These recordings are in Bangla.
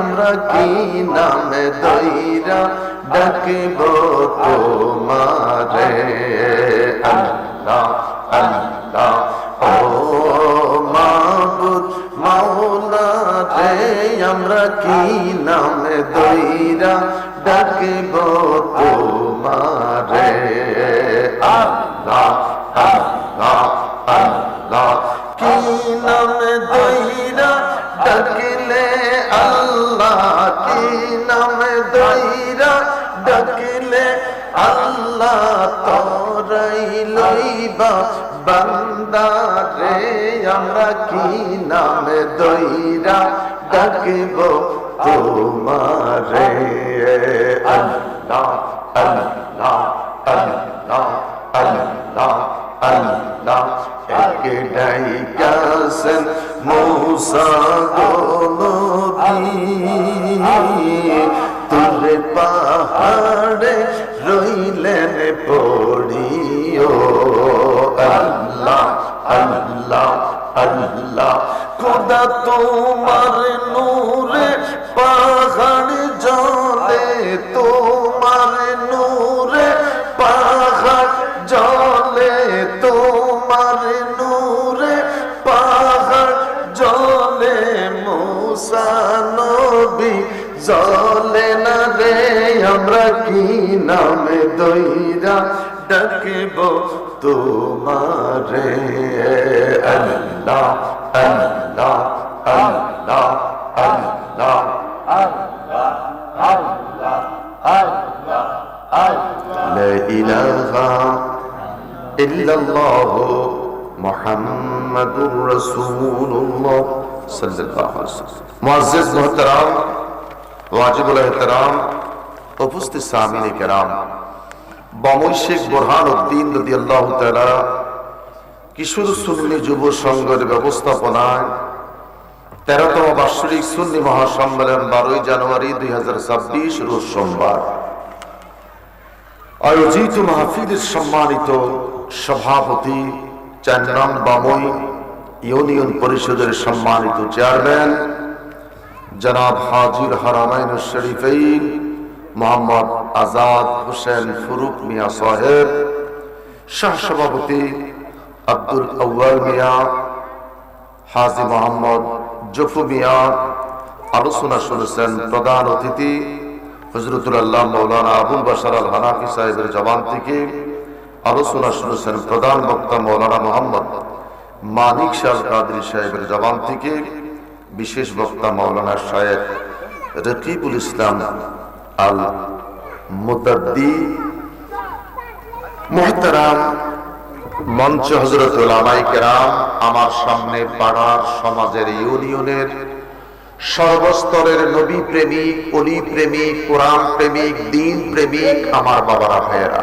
আমরা কি নামে দইরা ডাকিব তোমারে আল্লাহ আল্লাহ ও মাবুদ মাওলা রে আমরা কি নামে দইরা ডাকিব তোমারে আল্লাহ আল্লাহ আল্লাহ কি নামে দইরা ডাকিলে আল্লাহ কি নামে দইরা ডাকিলে আল্লাহ তোরাই লইবা বান্দা রে আমরা কি নামে দইরা ডাকিব তোমারে আল্লাহ আল্লাহ আল্লাহ আল্লাহ আল্লাহ একটাই কাসেন মূসা নবী তুলে পাহাড়ে রইলেন পড়িও আল্লাহ আল্লাহ আল্লাহ খোদা তোমার নূরে পাহাড় জলে তোমার নূরে পাহাড় জলে তোমার নূরে পাহাড় জলে মূসা নবী জলে না রে আমরা কি নামে দইরা ডাকিব তোমারে আল্লাহ আল্লাহ আল্লাহ আল্লাহ আল্লাহ আল্লাহ আল্লাহ লা ইলাহা ইল্লাল্লাহ মুহাম্মাদুর রাসূলুল্লাহ সাল্লাল্লাহু আলাইহি ওয়াসাল্লাম। মুআজ্জিজ মুহতারাম ওয়াজিবুল ইহতিরাম উপস্থিত সামিনে কেরাম, বামুই শেখ বুরহানুদ্দিন রাদিয়াল্লাহু তাআলা কিশোর সুন্নি যুব সংঘের ব্যবস্থাপনায় 13তম বার্ষিক সুন্নি মহাসম্মেলন 12 জানুয়ারি 2026 রোজ সোমবার আয়োজিত মাহফিলের সম্মানিত সভাপতি, 4 নং বামুই ইউনিয়ন পরিষদের সম্মানিত চেয়ারম্যান জনাব হাজির হারামাইন শরীফাইন মোহাম্মদ আজাদ হোসেন ফুরুক মিয়া সাহেব, সহসভাপতি আব্দুল আউয়াল মিয়া, হাজী মোহাম্মদ জফু মিয়া, আলোচনা শুনেছেন প্রধান অতিথি হযরতুল আল্লাহ মাওলানা আবুল বাশার আল হানাফি সাহেবের জবান থেকে। আলোচনা শুনেছেন প্রধান বক্তা মাওলানা মোহাম্মদ মানিক শাহ কাদরী সাহেবের জবান থেকে। বিশেষ বক্তা মাওলানা শায়েখ রকিবুল ইসলাম আল মুতাদ্দি। মুহতারাম মঞ্চ হযরত উলামায়ে কেরাম, আমার সামনে পাড়ার সমাজের ইউনিয়নের সর্বস্তরের নবী প্রেমিক, অলি প্রেমিক, কোরআন প্রেমিক, দ্বীন প্রেমিক আমার বাবারা ভাইয়েরা,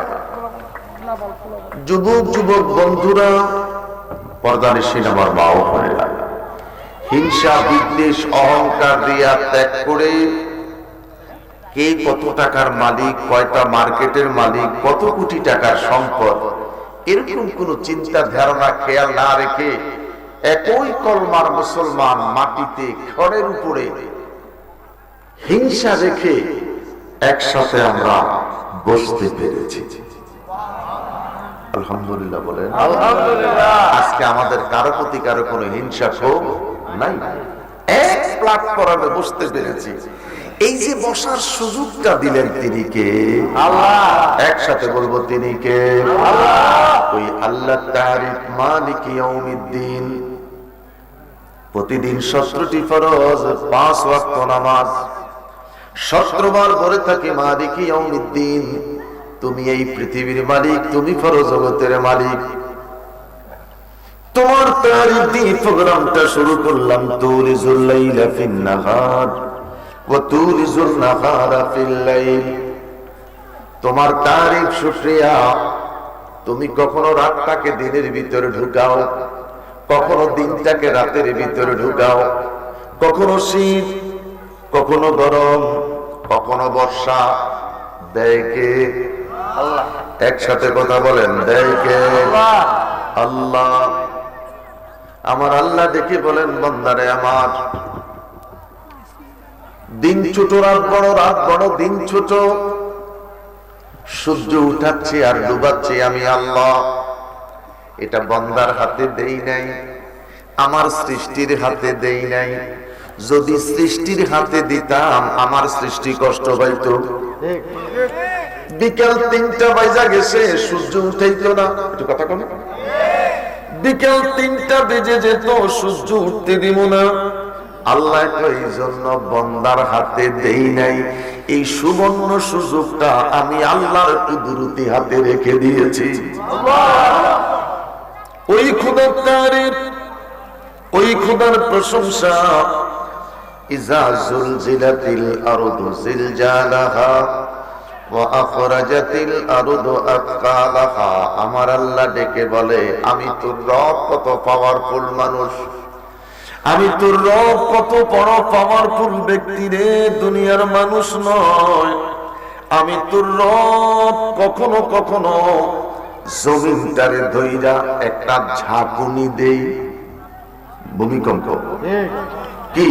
যুবক যুবক বন্ধুরা, পর্দানিশীন আমার মা ও বোনেরা, হিংসা বিদ্বেষ অহংকার রিয়া ত্যাগ করে কে কত টাকার মালিক, কয়টা মার্কেটের মালিক, কত কোটি টাকার সম্পদ, এরকম কোন চিন্তা ধারণা খেয়াল না রেখে একই কলমার মুসলমান মাটিতে খড়ের উপরে হিংসা রেখে একসাথে আমরা বসতে পেরেছি। আলহামদুলিল্লাহ বলেন আলহামদুলিল্লাহ। আজকে আমাদের কারো প্রতি কারো কোনো হিংসা ক্ষোভ নাই, এক প্ল্যাটফর্মে বসতে পেরেছি। এই যে বসার সুযোগটা দিলেন তিনি কে? আল্লাহ। একসাথে বলবো তিনি কে? আল্লাহ। ওই আল্লাহ তারিফ মালিক ইয়াউমিদ্দিন। প্রতিদিন 17টি ফরজ, 5 ওয়াক্ত নামাজ, 17 বার বলে থাকে মালিক ইয়াউমিদ্দিন, তুমি এই পৃথিবীর মালিক, তুমি ফরজ জগতের মালিক। তোমার তারিফ দিয়ে প্রোগ্রামটা শুরু করলাম। তুলিজুল লাইলা ফিন নাহার ওয়া তুলিজুল নাহারা ফিল লাইল। তোমার তারিফ শুকরিয়া, তুমি কখনো রাতটাকে দিনের ভিতরে ঢুকাও, কখনো দিনটাকে রাতের ভিতরে ঢুকাও, কখনো শীত, কখনো গরম, কখনো বর্ষা। দেয় কে? আল্লাহ। একসাথে কথা বলেন, দেয় কে? আল্লাহ। আমার আল্লাহ দেখে বলেন, বান্দারে আমার, দিন ছোট রাত বড়, রাত বড় দিন ছোট, সূর্য উঠাচ্ছে আর ডুবাচ্ছে আমি আল্লাহ। এটা বান্দার হাতে দেই নাই, আমার সৃষ্টির হাতে দেই নাই। যদি সৃষ্টির হাতে দিতাম আমার সৃষ্টি কষ্ট পাইতো। বিকেল 3টা বাজা গেছে, সূর্য উঠাইতো না, একটু কথা কম। বিকেল 3টা বেজে যেত, সূর্য উঠতে দিব না। আল্লাহ এই জন্য বান্দার হাতে দেই নাই, এই সুবর্ণ সুযোগটা আমি আল্লাহর কুদরতি হাতে রেখে দিয়েছি। ওই খোদার তারিফ, ওই খোদার প্রশংসা। ইজা জুলজিলাতিল আরদু জিলজালাহা ওয়া আখরাজাতিল আরদু আথকালাহা। আমার আল্লাহ ডেকে বলে, আমি তোর রব কত পাওয়ারফুল মানুষ, আমি তোর রব কত বড় পাওয়ারফুল ব্যক্তি রে, দুনিয়ার মানুষ নয়। আমি তোর রব কখনো কখনো জমিনটারে ধইরা একটা ঝাঁকুনি দেই। ভূমিকম্প কি?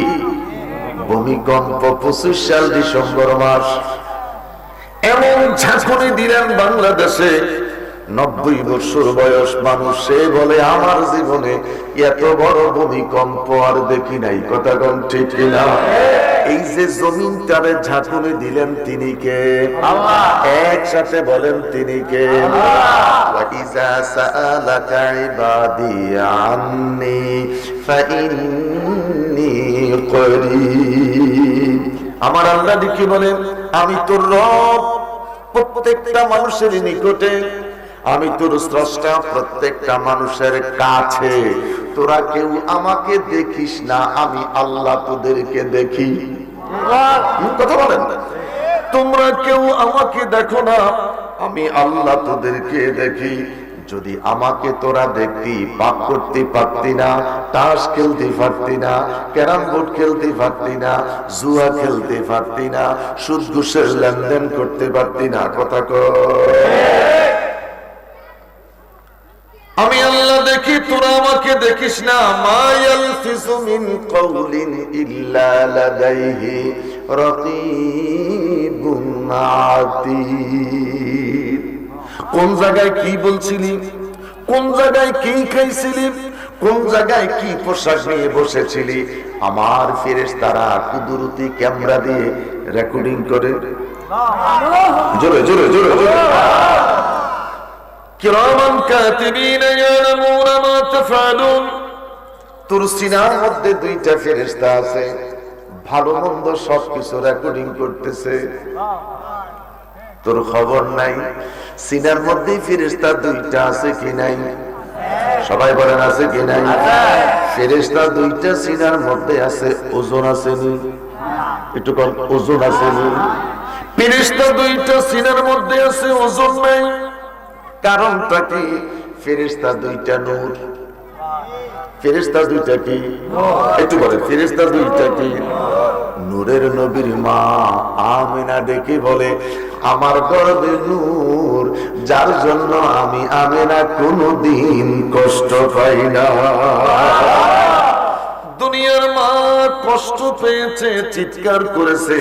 ভূমিকম্প 25 সাল ডিসেম্বর মাস এমন ঝাঁকুনি দিলেন বাংলাদেশে। 90 বছর বয়স মানুষ, সে বলে আমার জীবনে এত বড় ভূমিকম্প আর দেখি নাই। কথা কোন ঠিক কিনা? এই যে জমিনটারে ঝাঁকুনি দিলেন তিনি কে? আল্লাহ। একসাথে বলেন, তিনি কে? ওয়া ইজা সাআলাকা ইবাদি আন্নি ফাইন্নী করিব। আমার আল্লাহ কি বলেন, আমি তোর রব, প্রত্যেকটা মানুষের নিকটে, আমি তোর স্রষ্টা, প্রত্যেকটা মানুষের কাছে। তোরা কেউ আমাকে দেখিস না, আমি আল্লাহ তোদেরকে দেখি। কথা বলেন, তোমরা কেউ আমাকে দেখো না, আমি আল্লাহ তোদেরকে দেখি। যদি আমাকে তোরা দেখতি, পাপ করতে পারতি না, তাস খেলতে পারতি না, ক্যারাম বোর্ড খেলতে পারতি না, জুয়া খেলতে পারতি না, সুদ ঘুষের লেনদেন করতে পারতি না। কথা কয়, আমি আল্লাহ দেখি, তোরা আমাকে দেখিস না। মা ইয়ালফিজু মিন কাওলিন ইল্লা লাদাইহি রাকীবুন আতীদ। কোন জায়গায় কি বলছিলি, কোন জায়গায় কি খাইছিলি, কোন জায়গায় কি পোশাক নিয়ে বসেছিলি, আমার ফেরেশতারা কুদরতি ক্যামেরা দিয়ে রেকর্ডিং করে। জোরে জোরে জোরে জোরে। কিরামান কাতিবিন ইয়ালামুনা মা তাফআলুন। তোর সিনার মধ্যে 2টা ফেরেশতা আছে, ভালো মন্দ সবকিছু রেকর্ডিং করতেছে, তোর খবর নাই। সিনার মধ্যে ফেরেশতা 2টা আছে কি নাই? সবাই বলেন, আছে কি নাই? ফেরেশতা 2টা সিনার মধ্যে আছে, ওজন আছে নি? একটু কম, ওজন আছে নি? ফেরেশতা 2টা সিনার মধ্যে আছে, ওজন নাই। কারণটা কি? ফেরেশতা 2টা নূর। ফেরেশতা 2টা কি? একটু বলে, ফেরেশতা 2টা কি? নূরের নবীর মা আমিনা ডেকে বলে, আমার গর্বে নূর, যার জন্য আমি আমিনা কোনদিন কষ্ট পাই না। দুনিয়ার মা কষ্ট পেয়েছে, চিৎকার করেছে।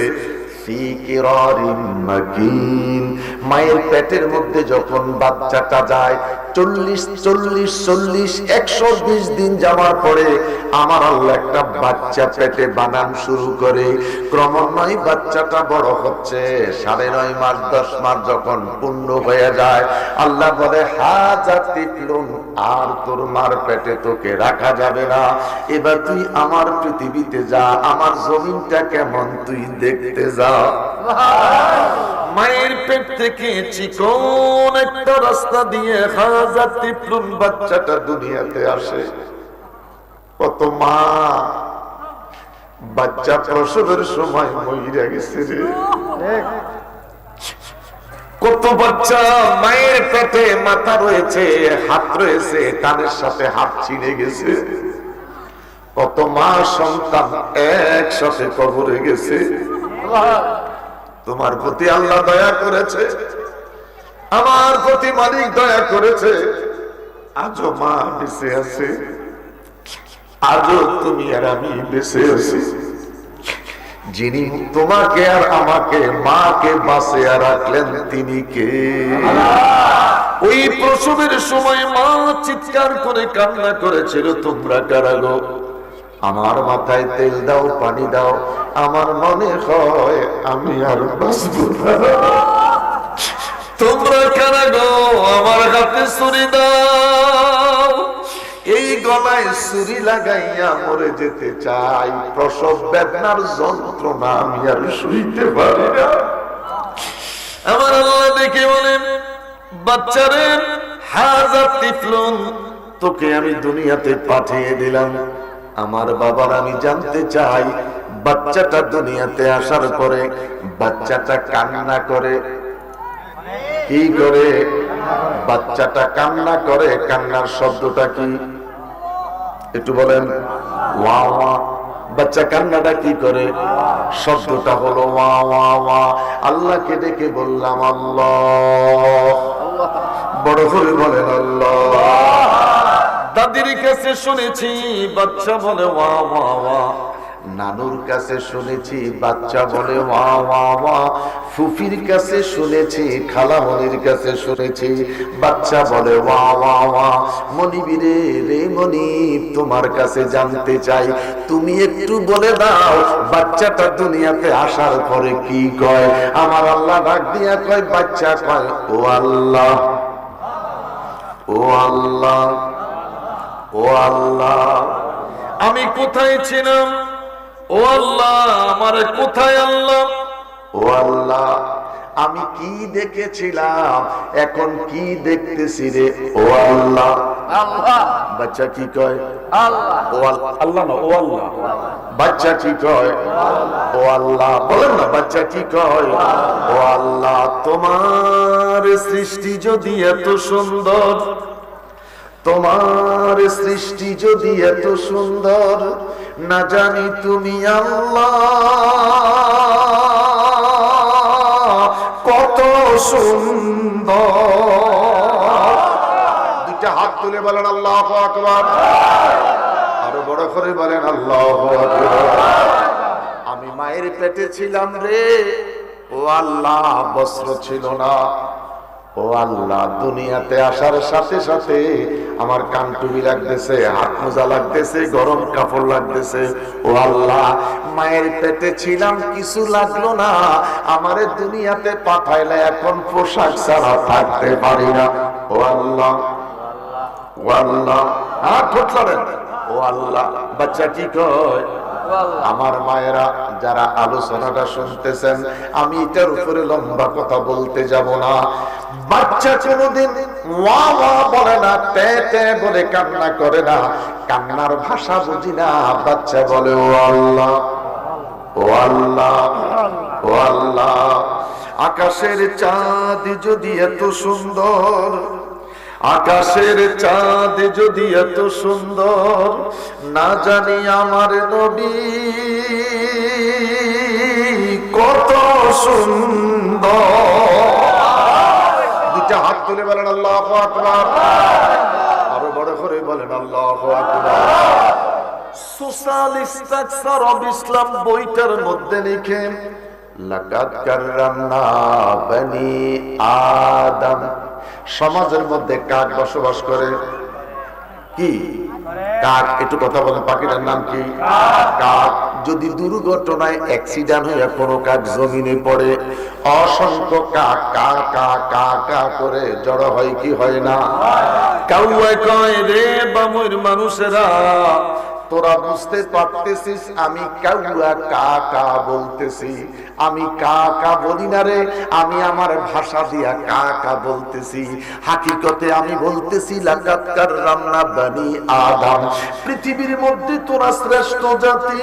মায়ের পেটের মধ্যে যখন বাচ্চাটা যায়, 120 দিন যাওয়ার পরে আমার আল্লাহ একটা বাচ্চা পেটে বানান শুরু করে। ক্রমান্বয়ে বাচ্চাটা বড় হচ্ছে, 9.5 মাস 10 মাস যখন পূর্ণ হয়ে যায়, আল্লাহ বলে, হাজা তিফলুন, আর তোর মার পেটে তোকে রাখা যাবে না। এবার তুই আমার পৃথিবীতে যা, আমার জমিনটা কেমন তুই দেখতে যা। মায়ের পেট থেকে চিকন একটা রাস্তা দিয়ে হাজার তিপ্লুন বাচ্চাটা দুনিয়াতে আসে। কত মা বাচ্চা প্রসবের সময় মইরা গেছে রে। কত বাচ্চা মায়ের পেটে, মাথা রয়েছে, হাত রয়েছে, কানের সাথে হাত ছিঁড়ে গেছে। কত মা সন্তান একসাথে কবরে গেছে। তোমার প্রতি আল্লাহ দয়া করেছে, আমার প্রতি মালিক দয়া করেছে। আজও মা বেঁচে আছে, আজও তুমি আর আমি বেঁচে আছি। যিনি তোমাকে আর আমাকে, মাকে বাঁচিয়ে রাখলেন তিনি কে? ওই প্রসবের সময় মা চিৎকার করে কান্না করেছিল, তোমরা কারা গো? আমার মাথায় তেল দাও, পানি দাও, আমার মনে হয় আমি আর বাঁচবো না। তোমরা কারা গো? আমার হাতে ছুরি দাও, এই গলায় ছুরি লাগাইয়া মরে যেতে চাই। প্রসব বেদনার যন্ত্রণা আমি আর সইতে পারি না। আমার আল্লাহ দেখে বলেন, বাচ্চারে হাযা তিফলুন, তোকে আমি দুনিয়াতে পাঠিয়ে দিলাম। আমার বাবার আমি জানতে চাই, বাচ্চাটা দুনিয়াতে আসার পরে বাচ্চাটা কান্না করে কি করে? বাচ্চাটা কান্না করে, কান্নার শব্দটা কি একটু বলেন? ওয়া ওয়া। বাচ্চা কান্নাটা কি করে? শব্দটা হলো ওয়া ওয়া ওয়া। আল্লাহকে ডেকে বললাম আল্লাহ, বড় করে বলেন আল্লাহ। দাদির কাছে শুনেছি বাচ্চা বলে ওয়া ওয়া ওয়া, নানুর কাছে শুনেছি বাচ্চা বলে ওয়া ওয়া ওয়া, ফুফির কাছে শুনেছি, খালামণির কাছে শুনেছি বাচ্চা বলে ওয়া ওয়া ওয়া। মনিবিরে রে মনিব, তোমার কাছে জানতে চাই, তুমি একটু বলে দাও বাচ্চাটা দুনিয়াতে আসার পরে কি কয়? আমার আল্লাহ ডাক দিয়া কয়, বাচ্চা কয় ও আল্লাহ, ও আল্লাহ, ও আল্লাহ, আমি কোথায় ছিলাম? ও আল্লাহ, আমার কোথায় আল্লাহ? ও আল্লাহ, আমি কি দেখেছিলাম, এখন কি দেখতেছি রে? ও আল্লাহ। বাচ্চা কি কয়? আল্লাহ। ও আল্লাহ না, ও আল্লাহ। বাচ্চা কি কয়? ও আল্লাহ। বলেন না, বাচ্চা কি কয়? ও আল্লাহ, তোমার সৃষ্টি যদি এত সুন্দর, তোমার সৃষ্টি যদি এত সুন্দর, না জানি তুমি আল্লাহ কত সুন্দর। দুইটা হাত তুলে বলেন আল্লাহু আকবার, আরো বড় করে বলেন আল্লাহু আকবার। আমি মায়ের পেটে ছিলাম রে, ও আল্লাহ, বস্ত্র ছিল না। ও আল্লাহ, দুনিয়াতে আসার সাথে সাথে আমার কানটুবি লাগতেছে, হাত মোজা লাগতেছে, গরম কাপড় লাগতেছে। ও আল্লাহ, মায়ের পেটে ছিলাম, কিছু লাগলো না, আমারে দুনিয়াতে পাঠাইলে এখন পোশাক ছাড়া থাকতে পারি না। ও আল্লাহ, ও আল্লাহ, হাত ঠোঁটলেন। ও আল্লাহ, বাচ্চা কি কয়? আমার মায়েরা যারা আলোচনাটা শুনতেছেন, আমি এটার উপরে লম্বা কথা বলতে যাব না। বাচ্চা কোনদিন ওয়া ওয়া বলে না, তে তে বলে কান্না করে না, কান্নার ভাষা বুঝি না। বাচ্চা বলে ও আল্লাহ, ও আল্লাহ, ও আল্লাহ, আকাশের চাঁদ যদি এত সুন্দর, আকাশের চাঁদ যদি এত সুন্দর, না জানি আমার নবী কত সুন্দর। দুইটা হাত তুলে বলেন আল্লাহু আকবার, আরো বড় করে বলেন আল্লাহু আকবার। সোশ্যাল স্ট্রাকচার অফ ইসলাম বইটার মধ্যে লিখে, লাকাদ কাররামনা বনি আদম। সমাজের মধ্যে কাক বসবাস করে। কি কাক? একটু কথা বলেন, পাখিটার নাম কি? কাক। যদি দুর্ঘটনায় অ্যাক্সিডেন্ট হয়ে কোনো কাক জমিনে পড়ে, অসংখ্য কাক কা কা কা কা করে জড়ো হয় কি হয় না? কাউয়া কয় রে বামুর মানুষেরা, তোরা বুঝতে পারতেছিস আমি কাউয়া কা কা বলতেছি, আমি কা কা বলি না রে, আমি আমার ভাষা দিয়া কা কা বলতেছি। হাকিকতে আমি বলতেছি লাকাত কাররামনা বানি আদম, পৃথিবীর মধ্যে তোরা শ্রেষ্ঠ জাতি।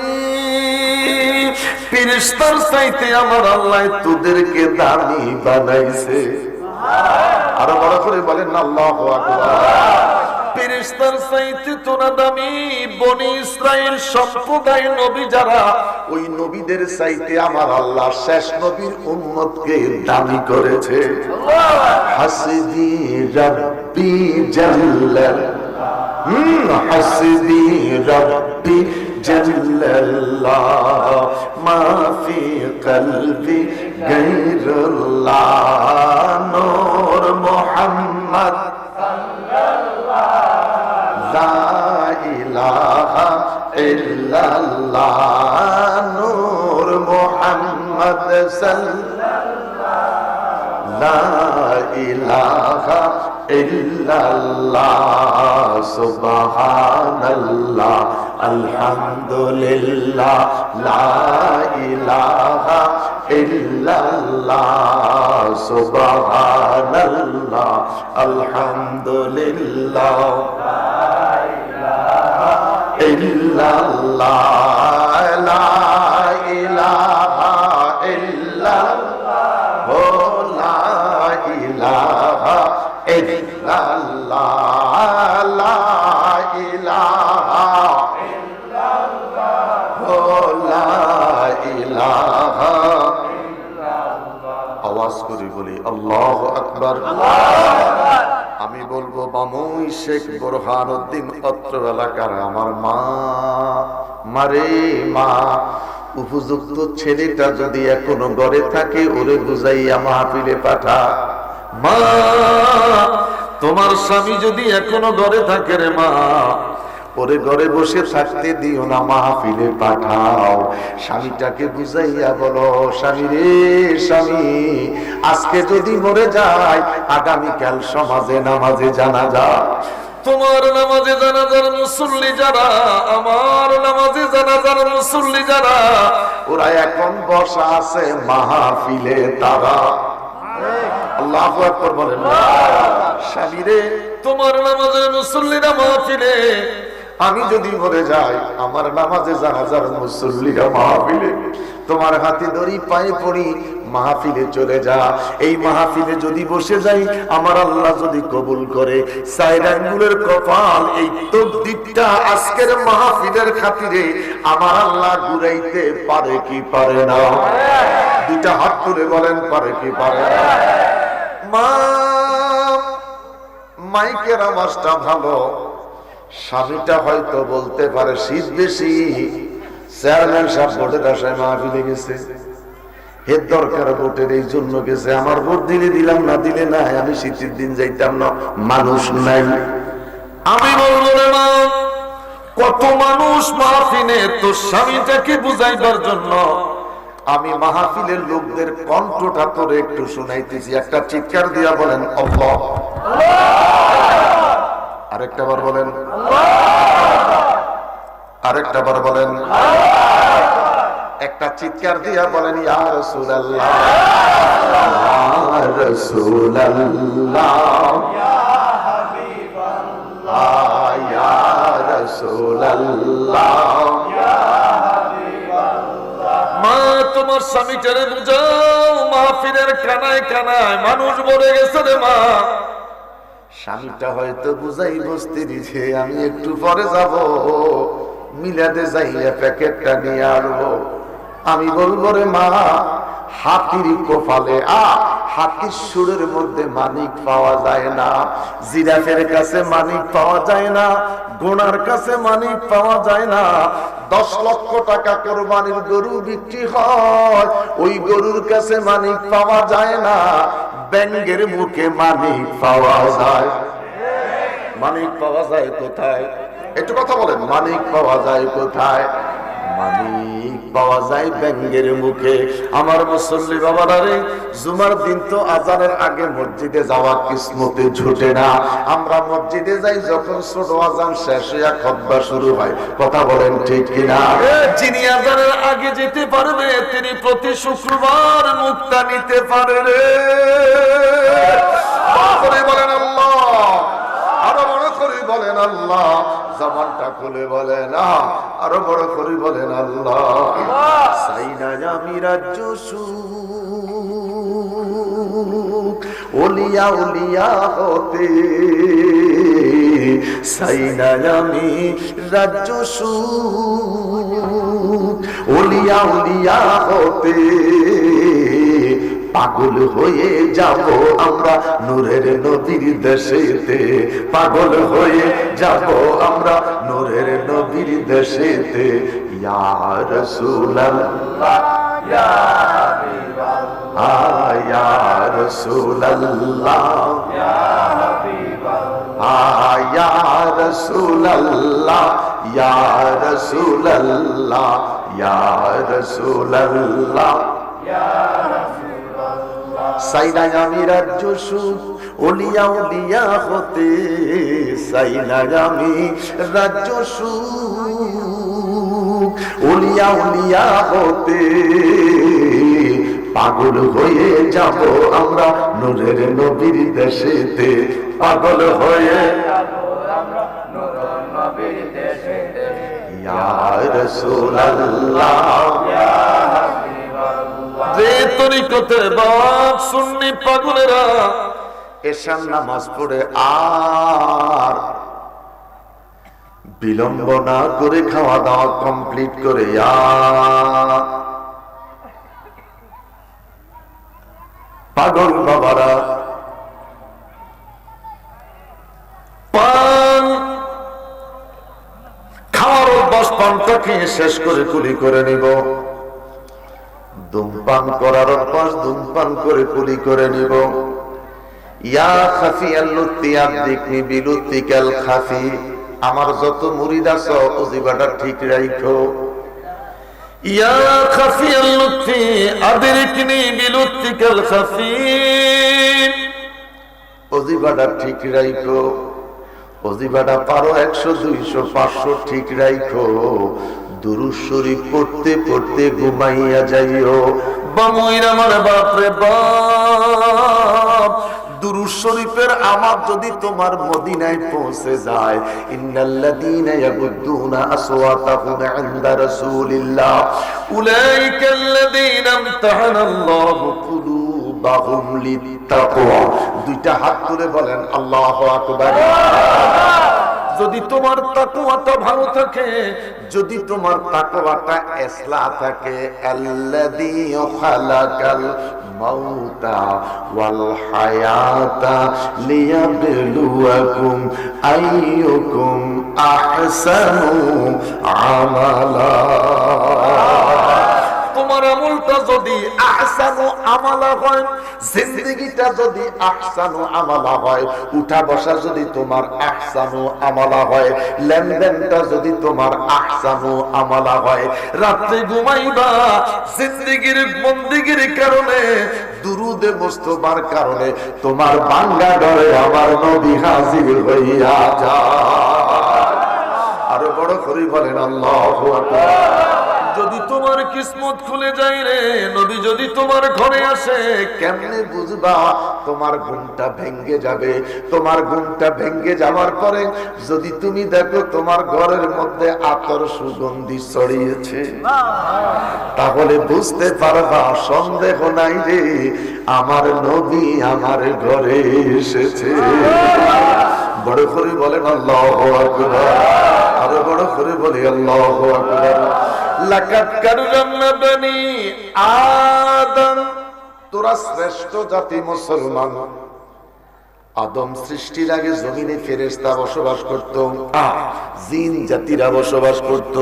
ফেরেশতার চাইতে আমার আল্লাহ তোদেরকে দামি বানাইছে। আরো বড় করে বলেন আল্লাহু আকবার। ফেরেশতার চাইতে তোরা দামি। বনি ইসরাইল সম্প্রদায় নবী যারা, ওই নবীদের চাইতে আমার আল্লাহ শেষ নবীর উম্মতকে দামি করেছে। হাসবি রাব্বি জাল্লাল, হাসবি রাব্বি জাল্লাল্লাহ, মা ফি কলবি গায়রুল্লাহ, নূর মুহাম্মদ লা ইলাহা ইল্লাল্লাহ, নূর মুহাম্মদ সাল্লাল্লাহ, লা ইলাহা ইল্লাল্লাহ, সুবহানাল্লাহ, আলহামদুলিল্লাহ, লা ইলাহা ইল্লাল্লাহ, সুবহানাল্লাহ, আলহামদুলিল্লাহ, ইল্লাল্লাহ, লা ইলাহা ইল্লাল্লাহ, ও লা ইলাহা ইল্লাল্লাহ, লা ইলাহা ইল্লাল্লাহ, ও লা ইলাহা ইল্লাল্লাহ। আওয়াজ করে বলি আল্লাহু আকবার। আমি বলবো বামুই শেখ বোরহানউদ্দিন অত্র এলাকার আমার মা, মারে মা, উপযুক্ত ছেলেটা যদি এখনো ঘরে থাকে ওরে বুঝাইয়া মাহফিলে পাঠা। মা, তোমার স্বামী যদি এখনো ঘরে থাকে রে মা, ওরে ঘরে বসে থাকতে দিও না, মাহফিলে পাঠাও। স্বামীটাকে বুঝাইয়া বলো, স্বামী রে স্বামী, আজকে যদি মরে যায় আগামীকাল সমাজে নামাজে জানাজা, তোমার নামাজে জানাজার মুসল্লি যারা, আমার নামাজে জানাজার মুসল্লি যারা, ওরা এখন বসা আছে মাহফিলে তারা। আল্লাহু আকবার বলেন। স্বামী রে, তোমার নামাজে মুসল্লিরা মাহফিলে, আমি যদি মরে যাই আমার নামাজে জানাজার মুসল্লিরা মাহফিলে, তোমার হাতে ধরি পায়ে পড়ি মাহফিলে চলে যা। এই মাহফিলে যদি বসে যাই আমার আল্লাহ যদি কবুল করে, চার আঙ্গুলের কপাল এই তকদীরটা আজকের মাহফিলের খাতিরে আমার আল্লাহ ঘুরাইতে পারে কি পারে না? দুইটা হাত তুলে বলেন পারে কি পারে না? মা, মাইকের আওয়াজটা ভালো, স্বামীটা হয়তো বলতে পারে শীত বেশি, চেয়ারম্যান সাহেব ভোটের আশায় মাহফিলে গেছে, এর দরকার ভোটের এই জন্য গেছে, আমার ভোট দিলে দিলাম না দিলে নাই, আমি শীতের দিন যাইতাম না, মানুষ নাই। আমি বলবো রে মা, কত মানুষ মাহফিলে, তো স্বামীটাকে বুঝাইবার জন্য আমি মাহফিলের লোকদের কণ্ঠটা তোরে একটু শুনাইতেছি, একটা চিৎকার দিয়া বলেন আল্লাহ। আরেকটা বার বলেন, আরেকটা বার বলেন, একটা চিৎকার দিয়া বলেন ইয়া রাসূলুল্লাহ, ইয়া রাসূলুল্লাহ, ইয়া হাবিবাল্লাহ, ইয়া রাসূলুল্লাহ, ইয়া হাবিবাল্লাহ। মা, তোমার স্বামীটারে বুঝাও, মাহফিলের কানায় কানায় মানুষ মরে গেছে রে মা। স্বামীটা হয়তো বুঝাই বসতে দিছে, আমি একটু পরে যাব, মিলাদে যাইয়া প্যাকেটটা নিয়ে আসবো। আমি বলবো রে মা, হাতির কপালে হাতির সুরের মধ্যে মানিক পাওয়া যায় না, জিরাফের কাছে মানিক পাওয়া যায় না, ঘোড়ার কাছে মানিক পাওয়া যায় না। 10 লক্ষ টাকা কোরবানির গরু বিক্রি হয়, ওই গরুর কাছে মানিক পাওয়া যায় না, ব্যাঙের মুখে মানিক পাওয়া যায়। মানিক পাওয়া যায় কোথায়? একটু কথা বলেন, মানিক পাওয়া যায় কোথায়? মানিক পাওয়া যায় ব্যাঙের মুখে। আমার মুসল্লি বাবারা রে, জুমার দিন তো আজানের আগে মসজিদে যাওয়া কিসমতে জুটে না। আমরা মসজিদে যাই যখন ছোট আজান শেষ হইয়া খুতবা শুরু হয়। কথা বলেন ঠিক কিনা? যিনি আজানের আগে যেতে পারবে তিনি প্রতি শুক্রবার মুক্তা নিতে পারে রে। বলেন আল্লাহ, আরো বড় করে বলেন আল্লাহ। জবানটা খুলে বলে না, আরো বড় করে বলেন আল্লাহ। সাইনা আমি রাজ্য সুখ ওলিয়া উলিয়া হতে, সাইনা আমি রাজ্য সুখ ওলিয়া উলিয়া হতে, পাগল হয়ে যাব আমরা নূরের নবীর দেশেতে, পাগল হয়ে যাব আমরা নূরের নবীর দেশেতে। ইয়া রাসূলুল্লাহ ইয়া হাবিবাল্লাহ, ইয়া রাসূলুল্লাহ ইয়া হাবিবাল্লাহ, ইয়া রাসূলুল্লাহ ইয়া রাসূলুল্লাহ, ইয়া রাসূলুল্লাহ ইয়া সাইনা আমি রাজ্য সুখ ওলিয়া উলিয়া হতে, সাইনা আমি রাজ্য সুখ ওলিয়া উলিয়া হতে, পাগল হয়ে যাব আমরা নূরের নবীর দেশেতে, পাগল হয়ে যাব আমরা নূরের নবীর দেশেতে। ইয়া রাসূলুল্লাহ ইয়া যে তরিকতের বাপ সুন্নি পাগলেরা এশার নামাজ পড়ে আর বিলম্ব না করে খাওয়া দাওয়া কমপ্লিট করে পাগল বাবারা পান খাওয়ার অভ্যাস, পানটা খেয়ে শেষ করে কুলি করে নিব। ধূমপান করার অভ্যাস, ধূমপান করে কুলি করে নিব। ইয়া খাফিয়াল লুতিয়া দিকনি বিলুতিকাল খাফি, আমার যত মুরিদ আছে ওজিবাটা ঠিক রাখো। ইয়া খাফিয়াল লুতি আদরিকনি বিলুতিকাল খাফি, ওজিবাটা ঠিক রাখো। ওজিবাটা পারো 100 200 500 ঠিক রাখো। দুরূদ শরীফ পড়তে পড়তে ঘুমাইয়া যাইও। বামুইর আমার বাপ রে বাপ, দুরূদ শরীফের আমার যদি তোমার মদিনায় পৌঁছে যায়, ইন্নাল্লাযীনা ইয়াগুদ্দুনা আসওয়াতাহুম ইনদা রাসূলিল্লাহ উলাইকাল্লাযীনা ইমতাহানাল্লাহু কুলুবাহুম লিত্তাকওয়া। দুইটা হাত তুলে বলেন আল্লাহু আকবার। যদি তোমার তাকওয়াটা ভালো থাকে, যদি তোমার তাকওয়াটা ইসলাহ থাকে, আল্লাযী খালাকাল মাউতা ওয়াল হায়াতা লিয়াবলুয়াকুম আইয়ুকুম আহসানু আমালা। তোমার আমলটা যদি আহসানু আমালা হয়, জিন্দেগিটা যদি আহসানু আমালা হয়, উঠা বসা যদি তোমার আহসানু আমালা হয়, লেনদেনটা যদি তোমার আহসানু আমালা হয়, রাতে ঘুমাইবা জিন্দেগির বন্দেগির কারণে, দুরুদে মুস্তফার কারণে তোমার বাঙ্গা ঘরে আমার নবী হাজির হইয়া যায়। আরো বড় করে বলেন আল্লাহু আকবার। যদি তোমার কিসমত খুলে যায় রে, নবী যদি তোমার ঘরে আসে, কেমনে বুঝবা? তোমার ঘুমটা ভেঙ্গে যাবে। তোমার ঘুমটা ভেঙ্গে যাওয়ার পরে যদি তুমি দেখো তোমার ঘরের মধ্যে আতর সুগন্ধি ছড়িয়েছে, তাহলে বুঝতে পারবা সন্দেহ নাই রে, আমার নবী আমার ঘরে এসেছে। বড় করে বলেন আল্লাহু আকবার। আরো বড় করে বলি আল্লাহু আকবার। লাকাদ কাররামনা বনি আদম, তোরা শ্রেষ্ঠ জাতি মুসলমান। আদম সৃষ্টির আগে জমিনে ফেরেশতা বসবাস করত, জিন জাতিরা বসবাস করত।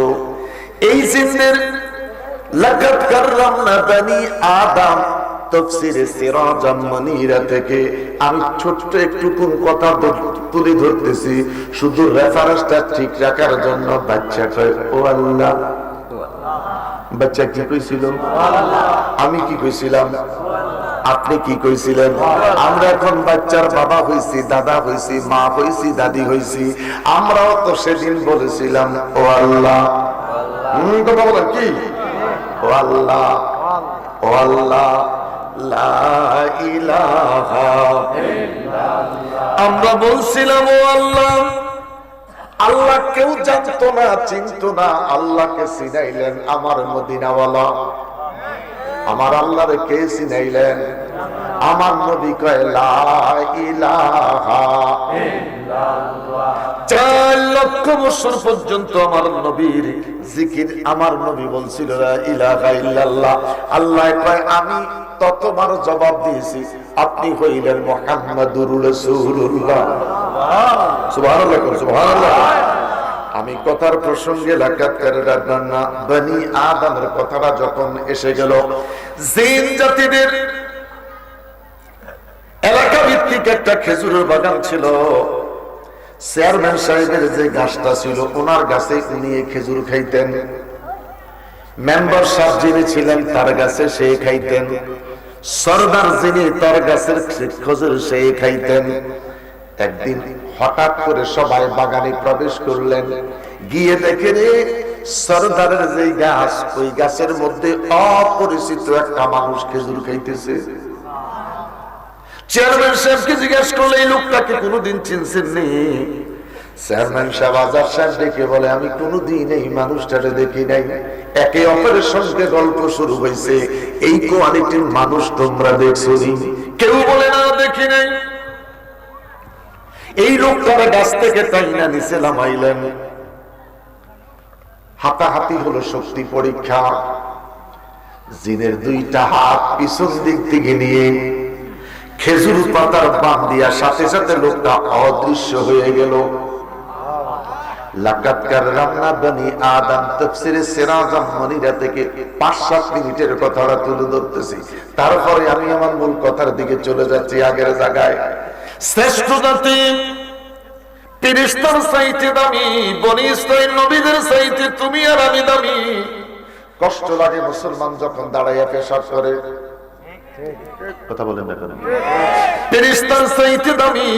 এই জিনদের লাকাদ কাররামনা বনি আদম তাফসীরে সিরাজাম মুনীরা থেকে আমি ছোট্ট একটু কোন কথা তুলে ধরতেছি, শুধু রেফারেন্সটা ঠিক রাখার জন্য। বাচ্চাটা ও আল্লাহ বাচ্চা কি কইছিল? আমি কি কইছিলাম? আপনি কি কইছিলেন? আমরা এখন বাচ্চার বাবা হইছি, দাদা হইছি, মা হইছি, দাদি হইছি। আমরাও তো সেদিন বলেছিলাম ও আল্লাহ, কথা বলেন কি? ও আল্লাহ, ও আল্লাহ, লা ইলাহা ইল্লাল্লাহ। আমরা বলছিলাম ও আল্লাহ। আল্লাহ কেউ জানতো না, চিনতো না, আল্লাহকে চিনাইলেন আমার মদিনাওয়ালা। আমার আল্লাহরে কে চিনাইলেন? আমার নবী কয় লা ইলাহা ইল্লাল্লাহ। 4 লক্ষ বছর পর্যন্ত আমার নবীর জিকির, আমার নবী বলছিল লা ইলাহা ইল্লাল্লাহ। আল্লাহ কয় আমি ততবার জবাব দিয়েছি, আপনি হইলেন মুহাম্মাদুর রাসূলুল্লাহ। সুবহানাল্লাহ, সুবহানাল্লাহ। আমি কথার প্রসঙ্গে বনি আদমের কথাটা যখন এসে গেল, জিন জাতিদের এলাকা ভিত্তিক একটা খেজুরের বাগান ছিল। চেয়ারম্যান সাহেবের যে গাছটা ছিল, ওনার গাছে উনি খেজুর খাইতেন। মেম্বার সাহেব যিনি ছিলেন তার গাছে সে খাইতেন। সরদার যিনি তার গাছের খেজুর সে খাইতেন। একদিন হঠাৎ করে সবাই বাগানে প্রবেশ করলেন, গিয়ে দেখে রে সরদারের যে গাছ, ওই গাছের মধ্যে অপরিচিত একটা মানুষ খেজুর খাইতেছে। চেয়ারম্যান সাহেবকে জিজ্ঞেস করলে এই লোকটাকে কোনোদিন চিনছেন নি? চেয়ারম্যান সাহেব আজাদ সাহেব ডেকে বলে আমি কোনোদিন এই মানুষটারে দেখি নাই। একে অপরের সঙ্গে গল্প শুরু হয়েছে, এই কোয়ালিটির মানুষ তোমরা দেখছো নি? কেউ বলে না দেখি নাই। এই লোকটারা গাছ থেকে টাইনা নিচে নামাইলেন। হাতাহাতি হলো শক্তি পরীক্ষা। জিনের 2টা হাত পিছন দিক থেকে নিয়ে খেজুর পাতার বান দিয়া সাথে সাথে লোকটা অদৃশ্য হয়ে গেল। লাকাদ কাররামনা বনি আদম তাফসীরে সিরাজাম মনিরা থেকে 5-7 মিনিটের কথাটা তুলে ধরতেছি। তারপরে আমি আমার মূল কথার দিকে চলে যাচ্ছি আগের জায়গায়। শ্রেষ্ঠ জাতি ফেরেশতার চাইতে দামি, বনি ইসরাইল নবীদের চাইতে তুমি আর আমি দামি। কষ্ট লাগে মুসলমান যখন দাঁড়াইয়া পেশাব করে, কথা বলেন না কেন? ফেরেশতার চাইতে দামি।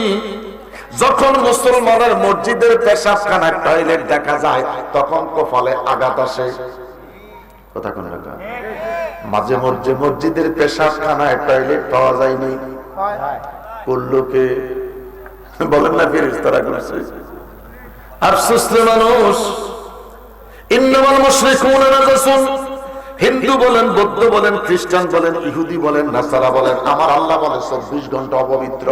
যখন মুসলমানের মসজিদের পেশাবখানা টয়লেট দেখা যায়, তখন কপালে আঘাত আসে। কথা কোন না? মাঝে মধ্যে মসজিদের পেশাবখানায় টয়লেট পাওয়া যায়নি, করলোকে বলেন না ফেরেশতারা করছে। আফসোস মানুষ। ইন্নামাল মুশরিকুনা নাজাসুন। হিন্দু বলেন, বৌদ্ধ বলেন, খ্রিস্টান বলেন, ইহুদি বলেন, নাসারা বলেন, আমার আল্লাহ বলে 24 ঘন্টা অপবিত্র।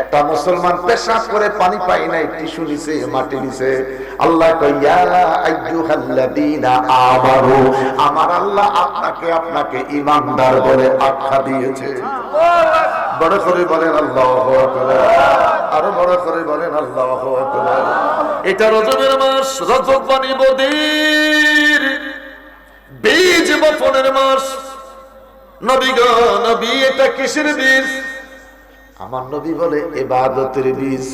একটা মুসলমান পেশাব করে পানি পায় নাই, টিস্যু নিছে, মাটি নিছে, আল্লাহ কয় ইয়া আইয়ুহাল্লাযীনা আমানু, আমার আল্লাহ আপনাকে ঈমানদার বলে আখ্যা দিয়েছে। বড় করে বলেন আল্লাহু আকবার। আরো বড় করে বলেন আল্লাহু আকবার। এটা রজবের মাস, রজব মানে বদির, বীজ বপনের মাস। নবী গো নবী, এটা কিসের বীজ? আমার নবী বলে ইবাদতের বীজ।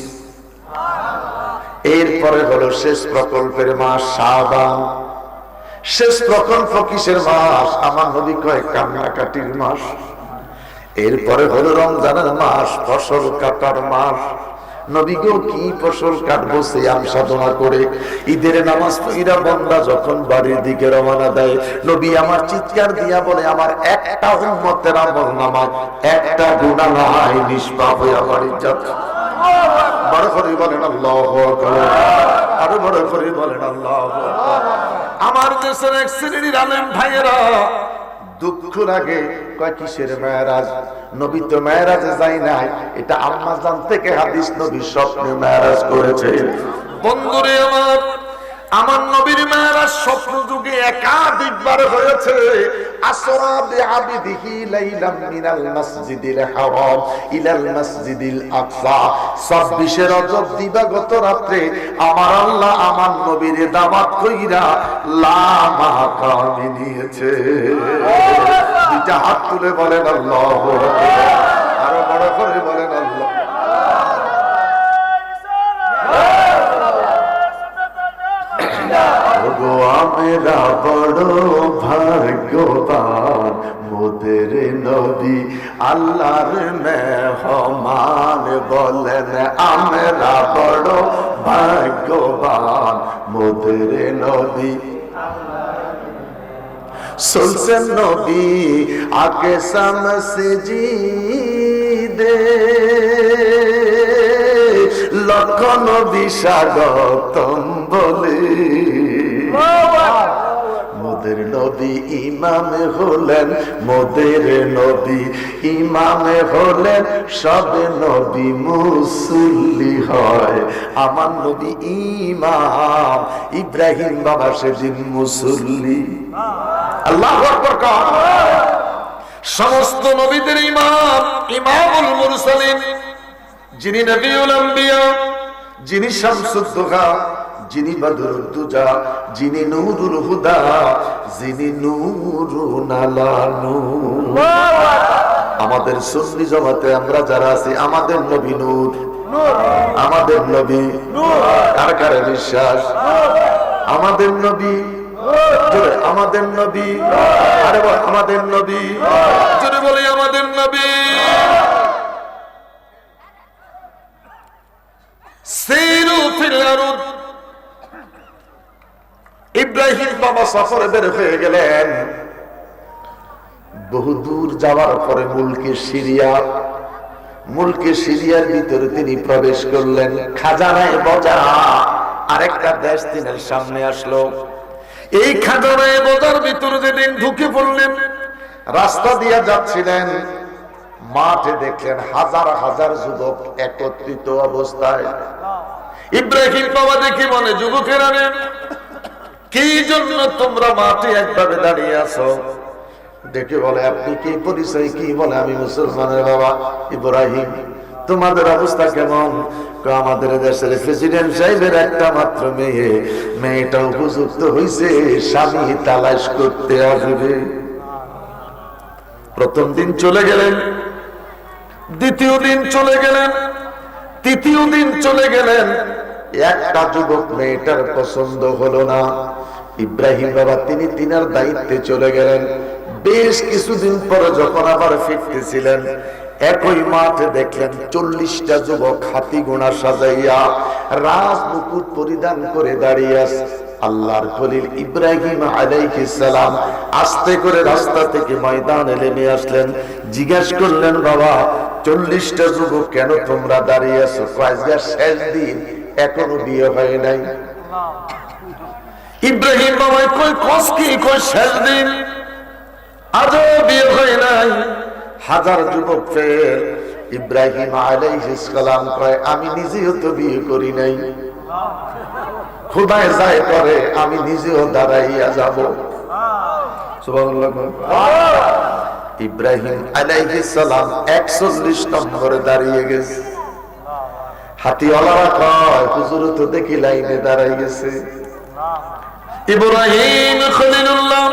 এরপরে হলো শেষ প্রকল্পের মাস শাবান। শেষ প্রকল্প কিসের মাস? আমার নবী কয় কান্নাকাটির মাস। এরপরে হলো রমজানের মাস, ফসল কাটার মাস। নবী গো কি ফসল কাটবো সিয়াম সাধনা করে। ঈদের নামাজ পড়া বান্দা যখন বাড়ির দিকে রওনা দেয়, নবী আমার চিৎকার দিয়া বলে আমার একটা উম্মতের আমল নামায় একটা গুনাহ নাই, নিষ্পাপ হয়ে বাড়ির যাচ্ছে। বড় করে বলেন আল্লাহু আকবার। আরো বড় করে বলেন আল্লাহু আকবার। আমার দেশের এক শ্রেণীর আলেম ভাইয়েরা দুঃখ লাগে, কয় কিসের মেরাজ? নবী তো মেরাজে যায় নাই, এটা আম্মা জান থেকে হাদিস, নবী স্বপ্নে মেরাজ করেছে। বন্ধুরে আমার নবীর মেরাজ স্বপ্ন যুগে একাধিকবার হয়েছে। আসরা বিআবদিহি লাইলাম মিনাল মাসজিদিল হারাম ইলাল মাসজিদিল আকসা। 26 রজব দিবাগত রাতে আমার আল্লাহ আমার নবীর দাওয়াত কইরা লামা কামে নিয়েছে। দুইটা হাত তুলে বলেন আল্লাহু আকবার। আরো বড় করে বলেন আল্লাহ। আমরা বড় ভাগ্যবান মোদের নবী আল্লাহর মেহমান বলেন আমরা বড় ভাগ্যবান মোদের নবী সুলতান নবী আগে সমসজিদে লক্ষ নবী স্বাগতম বলে মোদের নবী ইমাম হলেন মোদের নবী ইমাম হলেন সব নবী মুসল্লি হয় আমার নবী ইমাম ইব্রাহিম বাবা সেদিন মুসল্লি আল্লাহু আকবার কার সমস্ত নবীদের ইমাম ইমামুল মুরসালিন যিনি নবিউল আম্বিয়া যিনি শামসুদ দুহা যিনি বদরুদ দুজা যিনি নূরুল হুদা যিনি নূরুন আলা নূর আমাদের সুন্নি জামাতে আমরা যারা আছি আমাদের নবী নূর আমাদের নবী নূর কার কার বিশ্বাস আমাদের নবী জোরে আমাদের নবী আরে বল আমাদের নবী জোরে বলি আমাদের নবী সিরু ফিল আরদ ইব্রাহিম বাবা সফরে বের হয়ে গেলেন বহু দূর যাওয়ার পরে মুলকে সিরিয়ার ভিতরে তিনি প্রবেশ করলেন খাজানায় বজা আরেকটা দেশ তিনের সামনে আসলো এই খাজানায় বজার ভিতরে যেদিন ঢুকে পড়লেন রাস্তা দিয়ে যাচ্ছিলেন মাঠে দেখলেন হাজার হাজার যুবক একত্রিত অবস্থায় ইব্রাহিম বাবা দেখি মনে যুবকেরা কি জন্য তোমরা মাঠে একভাবে দাঁড়িয়ে আছো দেখে বলে আপনি কি পরিচয় কি বলে আমি মুসলমানের বাবা ইব্রাহিম তোমাদের অবস্থা কেমন আমাদের দেশের প্রেসিডেন্ট সাহেবের একটা মাত্র মেয়েটা উপযুক্ত হয়েছে স্বামী তালাশ করতে আসবে প্রথম দিন চলে গেলেন দ্বিতীয় দিন চলে গেলেন তৃতীয় দিন চলে গেলেন একটা যুবক মেয়েটার পছন্দ হলো না ইব্রাহিম বাবা তিনি তিনার দায়িত্বে চলে গেলেন বেশ কিছুদিন পরে যখন আবার ফিরতেছিলেন একই মাঠে দেখলেন 40টা যুবক হাতি ঘোড়া সাজাইয়া রাজ মুকুট পরিধান করে দাঁড়িয়ে আছে আল্লাহর খলিল ইব্রাহিম আলাইহিস সালাম আস্তে করে রাস্তা থেকে ময়দানে নেমে আসলেন জিজ্ঞাসা করলেন বাবা 40টা যুবক কেন তোমরা দাঁড়িয়ে আছো আজকে শেষ দিন এখনো বিয়ে হয় নাই ইব্রাহিম বাবা কই কস কি কই শেষ দিন আজও বিয়ে হয় নাই হাজার যুবক ফের ইব্রাহিম আলাইহিস সালাম কয় আমি নিজেও তো বিয়ে করি নাই খোদায় যায় করে আমি নিজেও দাঁড়াইয়া যাব সুবহানাল্লাহ ইব্রাহিম আলাইহিস সালাম 41 নম্বরে দাঁড়িয়ে গেছে হাতিওয়ালারা কয় হুজুর তো দেখি লাইনে দাঁড়াই গেছে ইব্রাহিম খলিলুল্লাহ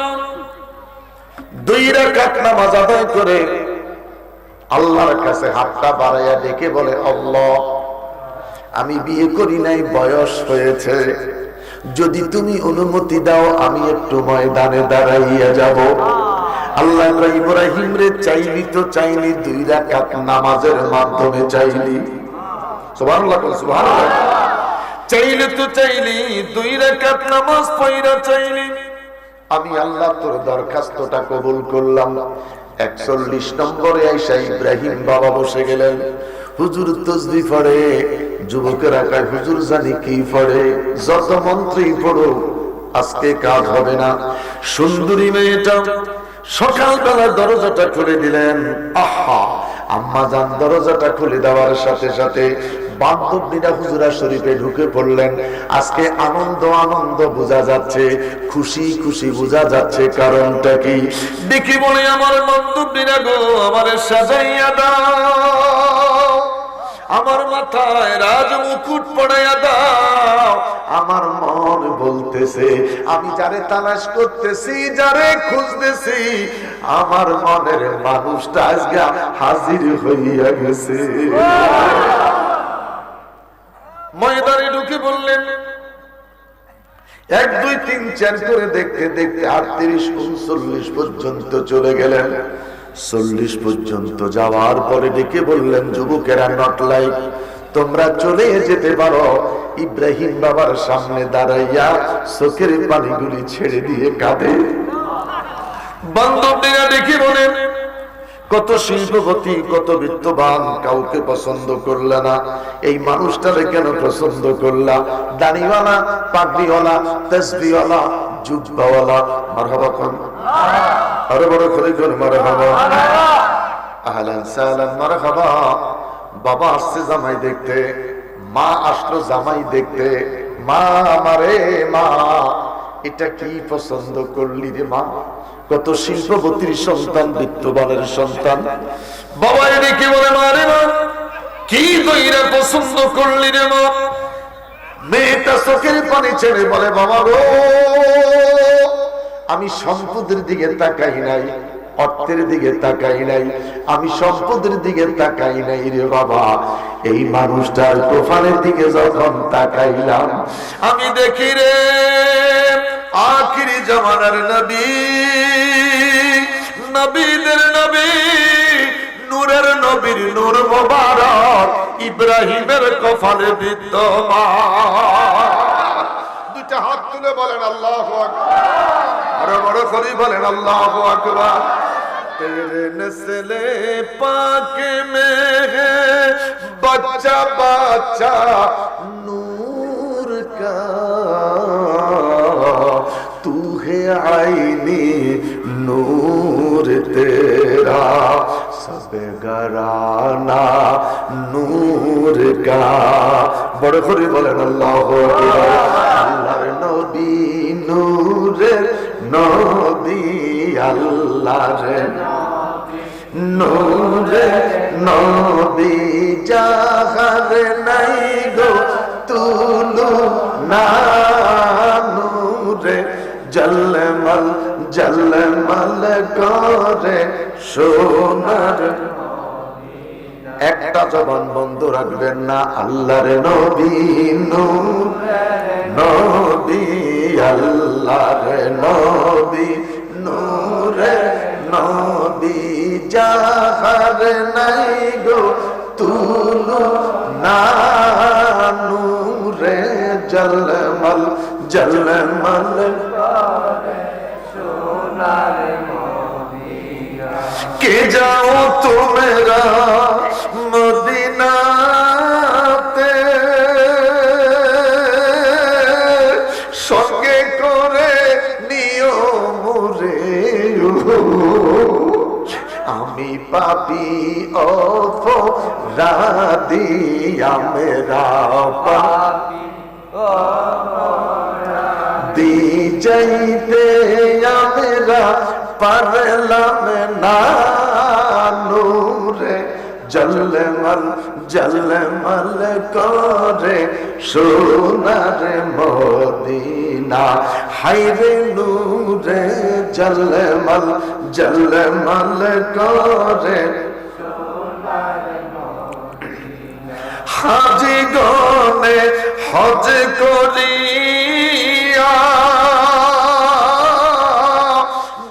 2 রাকাত নামাজ আদায় করে আল্লাহর কাছে হাতটা বাড়াইয়া ডেকে বলে আল্লাহ আমি বিয়ে করি নাই বয়স হয়েছে যদি তুমি অনুমতি দাও আমি একটু ময়দানে দাঁড়াইয়া যাব আল্লাহ ইব্রাহিম রে চাইলি তো চাইলি 2 রাকাত নামাজের মাধ্যমে চাইলি সুবহানাল্লাহ সুবহানাল্লাহ চাইলি তো চাইলি 2 রাকাত নামাজ পড়া চাইলি আমি আল্লাহ তোর দরখাস্তটা কবুল করলাম 41 নম্বরে আয়েশা ইব্রাহিম বাবা বসে গেলেন হুজুর তাসবিহ পড়ে যুবকেরা কয় হুজুর জানি কি পড়ে যত মন্ত্রী পড়ো আজকে কাজ হবে না সুন্দরী মেয়েটা সকালবেলা দরজাটা খুলে দিলেন আহা আম্মা জান দরজাটা খুলে দেওয়ার সাথে সাথে বান্ধবীরা হুজুরা শরীফে ঢুকে পড়লেন আজকে আনন্দ আনন্দ বোঝা যাচ্ছে খুশি খুশি বোঝা যাচ্ছে কারণটা কি দেখি বলে আমার বান্ধবীরা গো আমারে সাজাইয়া দাও আমার মাথায় রাজ মুকুট পড়াইয়া দাও আমার মন বলতেছে আমি যারে তালাশ করতেছি যারে খুঁজতেছি আমার মনের মানুষটা আজকে হাজির হইয়া গেছে ময়দানে ঢুকে বললেন 1 2 3 4 করে দেখতে দেখতে 38 39 পর্যন্ত চলে গেলেন। 40 পর্যন্ত যাওয়ার পরে ডেকে বললেন, যুবকেরা, নট লাইক, তোমরা চলে যেতে পারো। ইব্রাহিম বাবার সামনে দাঁড়াইয়া চোখের পানিগুলি ছেড়ে দিয়ে কাঁদে। বান্ধবীরা দেখি বলেন, কত শিল্পপতি, কত বিত্তবান, কাউকে পছন্দ করলে না, এই মানুষটারে কেন পছন্দ করলা? দাড়িওয়ালা, পাগড়িওয়ালা, তাসবিহওয়ালা, জুব্বাওয়ালা। মারহাবা কোন আরে বড় করে কোন মারহাবা, আহলান সাহলান, মারহাবা। বাবা আসছে জামাই দেখতে, মা আসলো জামাই দেখতে। মা, আমারে মা, এটা কি পছন্দ করলি রে মা? কত শিল্পপতির সন্তান, বিত্তবানের সন্তান। বাবা এদিকে বলে, মা রে মা, কি দইরা পছন্দ করলি রে মা? মেয়েটা চোখের পানি ছেড়ে বলে, বাবা গো, আমি সম্পদের দিকে তাকাই নাই, অর্থের দিকে তাকাই নাই, আমি সম্পদের দিকে তাকাই নাই রে বাবা। এই মানুষটার তোফানের দিকে যখন তাকাইলাম, আমি দেখি রে আখিরি জামানার নবী, নবীদের নবী, নূরের নবীর নূর মোবারক ইব্রাহিমের কপালে বিদ্যমান। দুইটা হাত তুলে বলেন আল্লাহু আকবার, আরো বড় করে বলেন আল্লাহু আকবার। तेरे नस्ले पाक में है बच्चा बच्चा नूर का, तू है आईनी नूर तेरा, सब घराना नूर का। बड़े করে বলেন আল্লাহু আকবার। আল্লাহর নবী নূরের নবী, আল্লাহর নূরে নবী, জাহার নাই গো তুলু না নূরে, জলমল জলমল করে সোনার। একটা জবান বন্ধ রাখবেন না। আল্লাহর নবী নূরে নবী, আল্লাহর নবী নূরে নবী, জাহার নাই গো তুলু না নূরে, জলমল জলমল করে সোনার মদিনা। কে যাও তোমরা মদিনাতে, সঙ্গে করে নিও মোরে, আমি পাপি অপরাধী, আমরা পাপি দি যাইতে আমরা পারলাম না নূরে, জলমল জলমল করে সোনার মদিনা। হায়রে নূরে জলমল জলমল করে সোনার মদিনা। হাজি গনে হজ করিয়া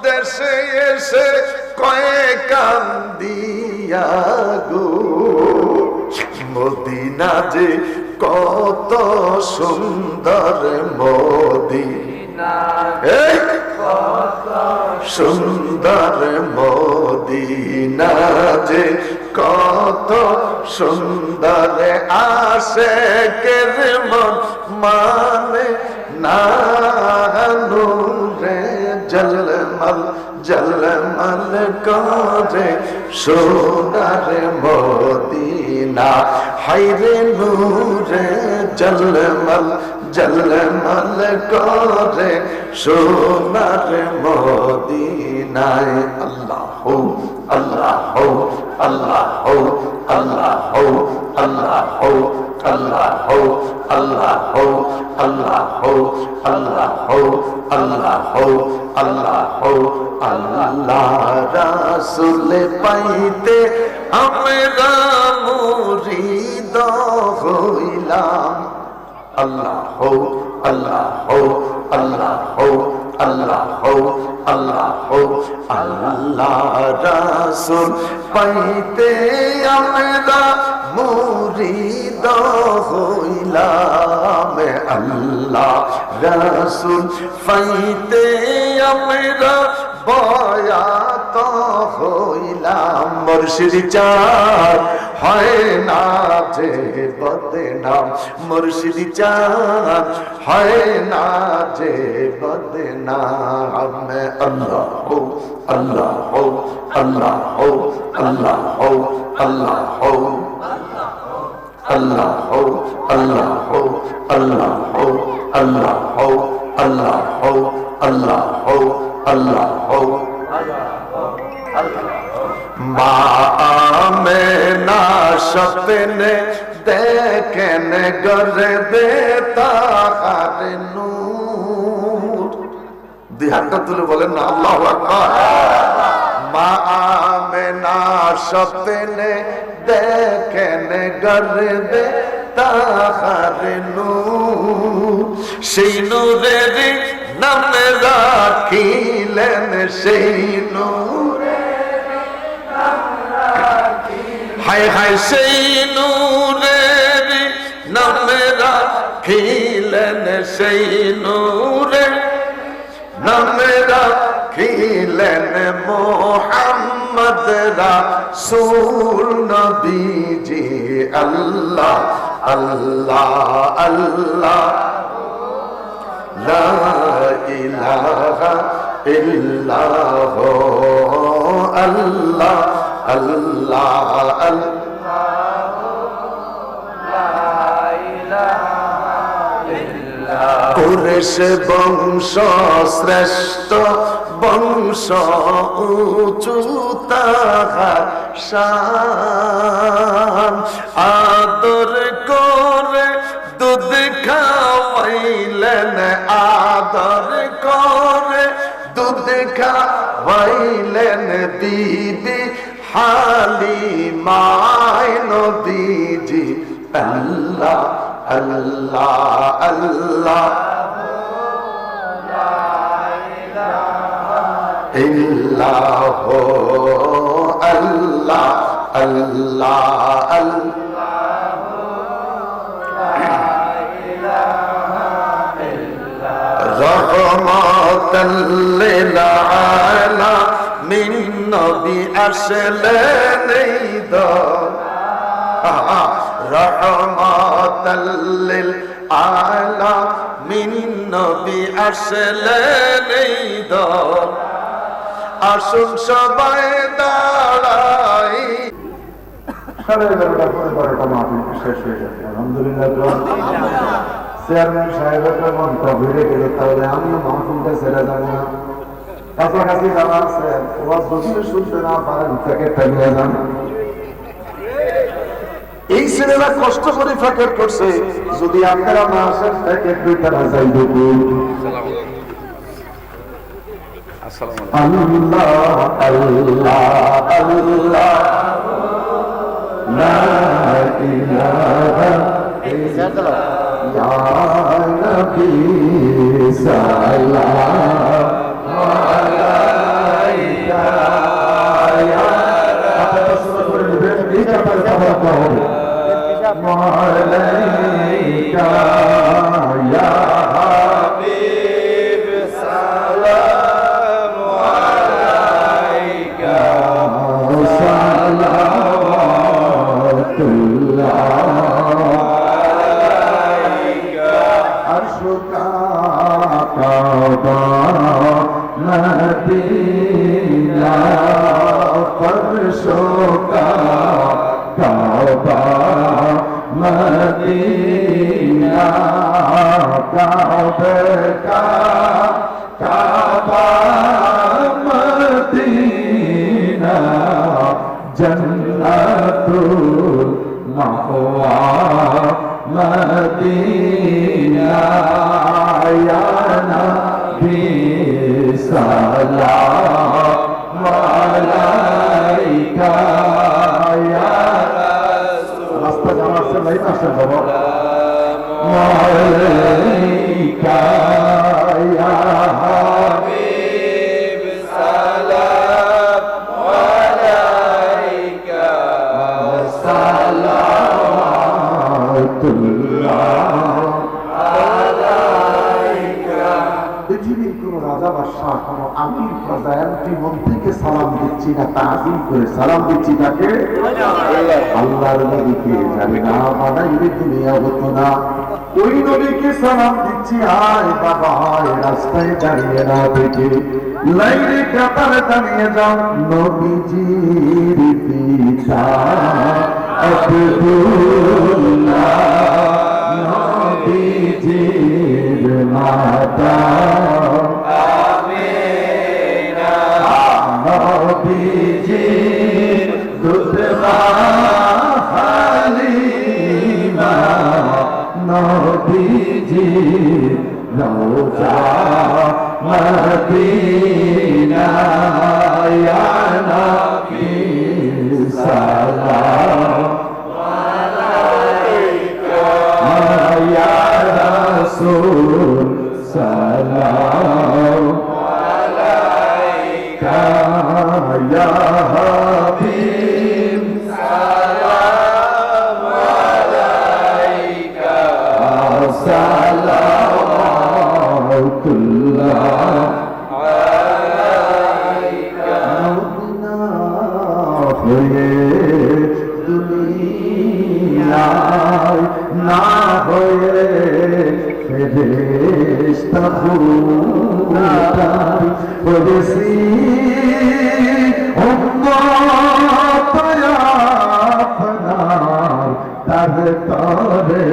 দেশে এসে কয়ে কান্দিয়া গো, মদিনা যে কত সুন্দর মদিনা, কত সুন্দর মদিনা যে কত সুন্দর, আশিকের মন মানে না নূরে, জলমল জলমল করে সোনার মদিনা। হায়রে নূরে জলমল জলমল করে সোনার মদিনায়। আল্লাহ আল্লাহ আল্লাহ আল্লাহ আল্লাহ আল্লাহ আল্লাহ আল্লাহ আল্লাহ আল্লাহ আল্লাহ। রাসূল পাইতে আমরা মুরিদ হইলাম, আল্লাহ হো আল্লাহ হো আল্লাহ হো আল্লাহ হো আল্লাহ হো আল্লাহ রাসূল পাইতে আমরা মুরিদ হইলাম আল্লাহ রাসূল পাইতে আমরা বয়াত হইলাম মুর্শিদ চাঁদ হয় না যে বদনাম মুর্শিদ চাঁদ হয় না যে বদনাম আল্লাহ হো আল্লাহ হো আল্লাহ হো আল্লাহ হো আল্লাহ হো আল্লাহ হো আল্লাহ হো আল্লাহ হো আল্লাহ হো আল্লাহ হো আল্লাহ হো আল্লাহ হো মা আমেনা স্বপ্নে দেখেন গর্বে তাহার নূর দুই হাতটা তুলে বলেন না আল্লাহু আকবার মা আমেনা স্বপ্নে দেখেন গর্বে তাহার নূর সেই নূরের নাম রাখিলেন সেই নূরের নাম রাখিলেন হায় হায় সেই নূরের নাম রাখিলেন সেই নূরের নাম রাখিলেন মুহাম্মদ রাসূল নবীজি আল্লাহ আল্লাহ আল্লাহ লা ইলাহা ইল্লাল্লাহ আল্লাহ আল্লাহ আল্লাহ লা ইলাহা ইল্লাল্লাহ কুরেশ বংশ শ্রেষ্ঠ বংশ উঁচু তাহার শান আদর করে দুধ খাওয়াইলেন আদর করে দুধ খাওয়াইলেন বিবি হালিমা নবীজি আল্লাহ আল্লাহ আল্লাহ ইল্লাহ আল্লাহ আল্লাহ আল্লাহ রহমাতাল লিল আলামিন নবী আসলেন এই রহমাতাল লিল আলামিন নবী আসলেন এই আসুন সবাই দাঁড়াই সাড়ে 11টা পরে 12টা মাহফিল শেষ হয়ে যাবে আলহামদুলিল্লাহ চেয়ারম্যান সাহেবের মন্তব্য হয়ে গেলে তাহলে আমিও মাহফিলটা ছেড়ে যাবো না কাছাকাছি যারা আছে ওয়াজ যদিও শুনতে না পারেন থেকে ফেলে যান এই ছেলেরা কষ্ট করে প্যাকেট করছে যদি আপনারা না আসেন প্যাকেট দুইটা যাই দেবো আল্লাহ আল্লাহ আল্লাহ লা ইলাহা ইল্লাল্লাহ ইয়া নবী সাল্লাল্লাহু আলাইকা ইয়া আপনারা শুরু করে দিবেন এই চারটা কথা হবে আলাইকা ইয়া হাবিব সালাম আলাইকা मदीना फर्शों का काबा मदीना काबे का काबा मदीना जन्नतुल महवा मदीना या नबी सलाम अलैका या रसूल रास्ता जाना से नहीं पास है बाबा আলাইকা ইয়া হাবিব সালাম আলাইকা পৃথিবীর কোন রাজা বাদশাহ কোন আমির প্রজায়ন্ত্রী মন্ত্রীকে সালাম দিচ্ছি না, তাজিম করে সালাম দিচ্ছি তাকে আল্লাহর নবীকে জানি না বানাইলে দুনিয়া হতো না। ওই নবীকে সালাম দিচ্ছি, আয় বাবা আয়, রাস্তায় দাঁড়িয়ে না থেকে লাইনে কাতারে দাঁড়িয়ে যাও। নবীজির পিতা আব্দুল্লাহ, নবীজির মাতা আমিনা, নবীজির দুধমা হালিমা, নবীজির রওজা মদিনা, ইয়া নবী সালাম আলাইকা ইয়া রাসূল সালাম আলাইকা ইয়া হাবিব সালাম আলাইকা সালাওয়াতুল্লাহ আলাইকা। মদিনা হয়ে দুনিয়ায় না হয়ে ফেরেশতা খুদার পরশি উম্মত আপনার তার তরে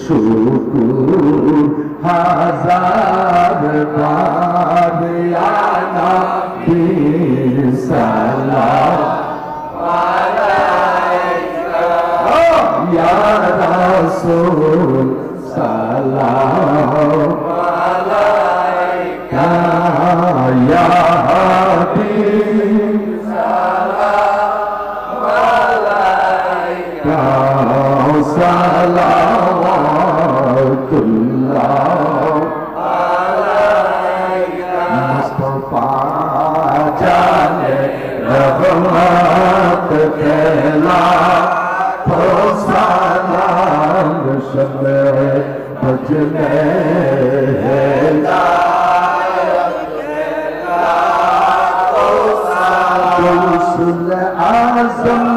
শুকুর হাজার বার, ইয়া নবী সালাম আলাইকা ইয়া রাসূল সালাম আলাইকা ইয়া হাবিব সালাম আলাইকা সালাওয়াতুল্লাহ আলাইকা। মুস্তাফা জানে রহমত ফেলা তো সালাম শবে বজনে হিদায়ত ফেলা তো সালাম রসুল আযম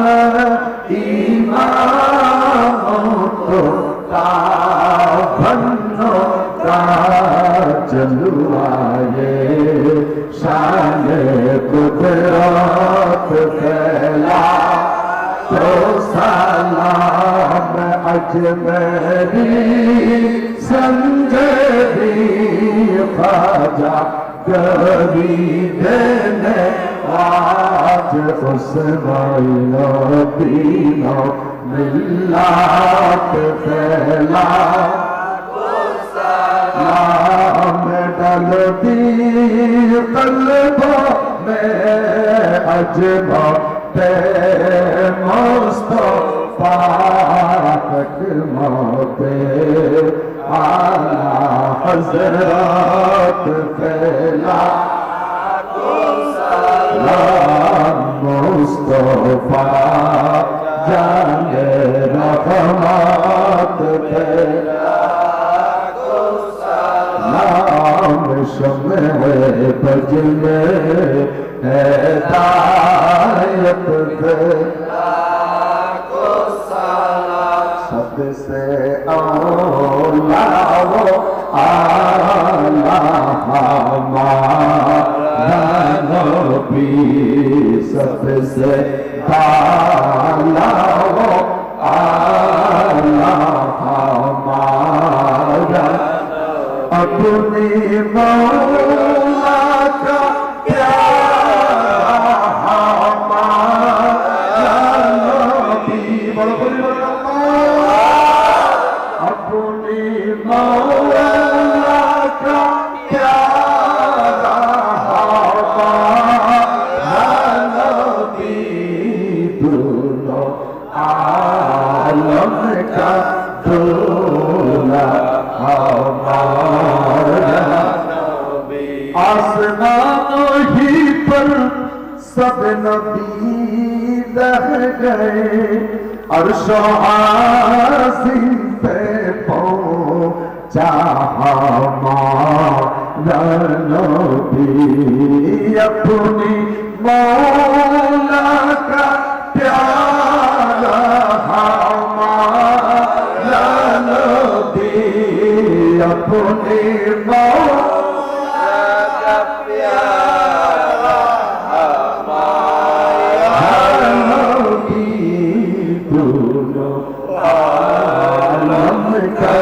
ইমাম তো তাভন্ন জলুয়ায়ে শান কুদরত ফেলা তো সালাম अजमेरी संजरी ख्वाजा गरीब ने आज उस मायनो तीनों मिल्लात फैला नाम डलती कल्बों में अजमा ते मुस्तफा तक मौते आला हजरत फैला सलाम मुस्तफा जाने रहमत फैला नाम शम्ह बजने हिदायत फैला सबसे औला वो आला हमारा नबी सबसे आला वो आला हमारा अपने मौला का प्यारा हमारा नबी बोलो बोलो अपने मौला का प्यारा हमारा नबी दोनों आलम का दूल्हा आसमानों ही पर सब नबी रह गए अर्शो आज़ीम पे पहुंचा हमारा नबी अपनी मौला का प्यारा हमारा नबी अपनी मौला का प्यारा हमारा नबी दोनों आलम का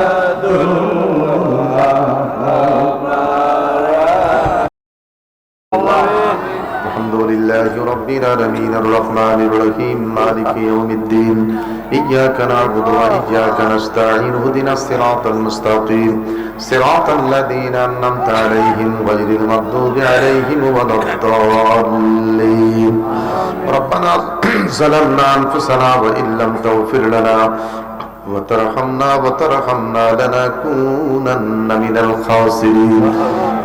الحمد لله رب العالمين الرحمن الرحيم مالك يوم الدين إياك نعبد وإياك نستعين اهدنا الصراط المستقيم صراط الذين أنعمت عليهم غير المغضوب عليهم ولا الضالين ربنا ظلمنا أنفسنا وإن لم تغفر لنا وترحمنا لنكونن من الخاسرين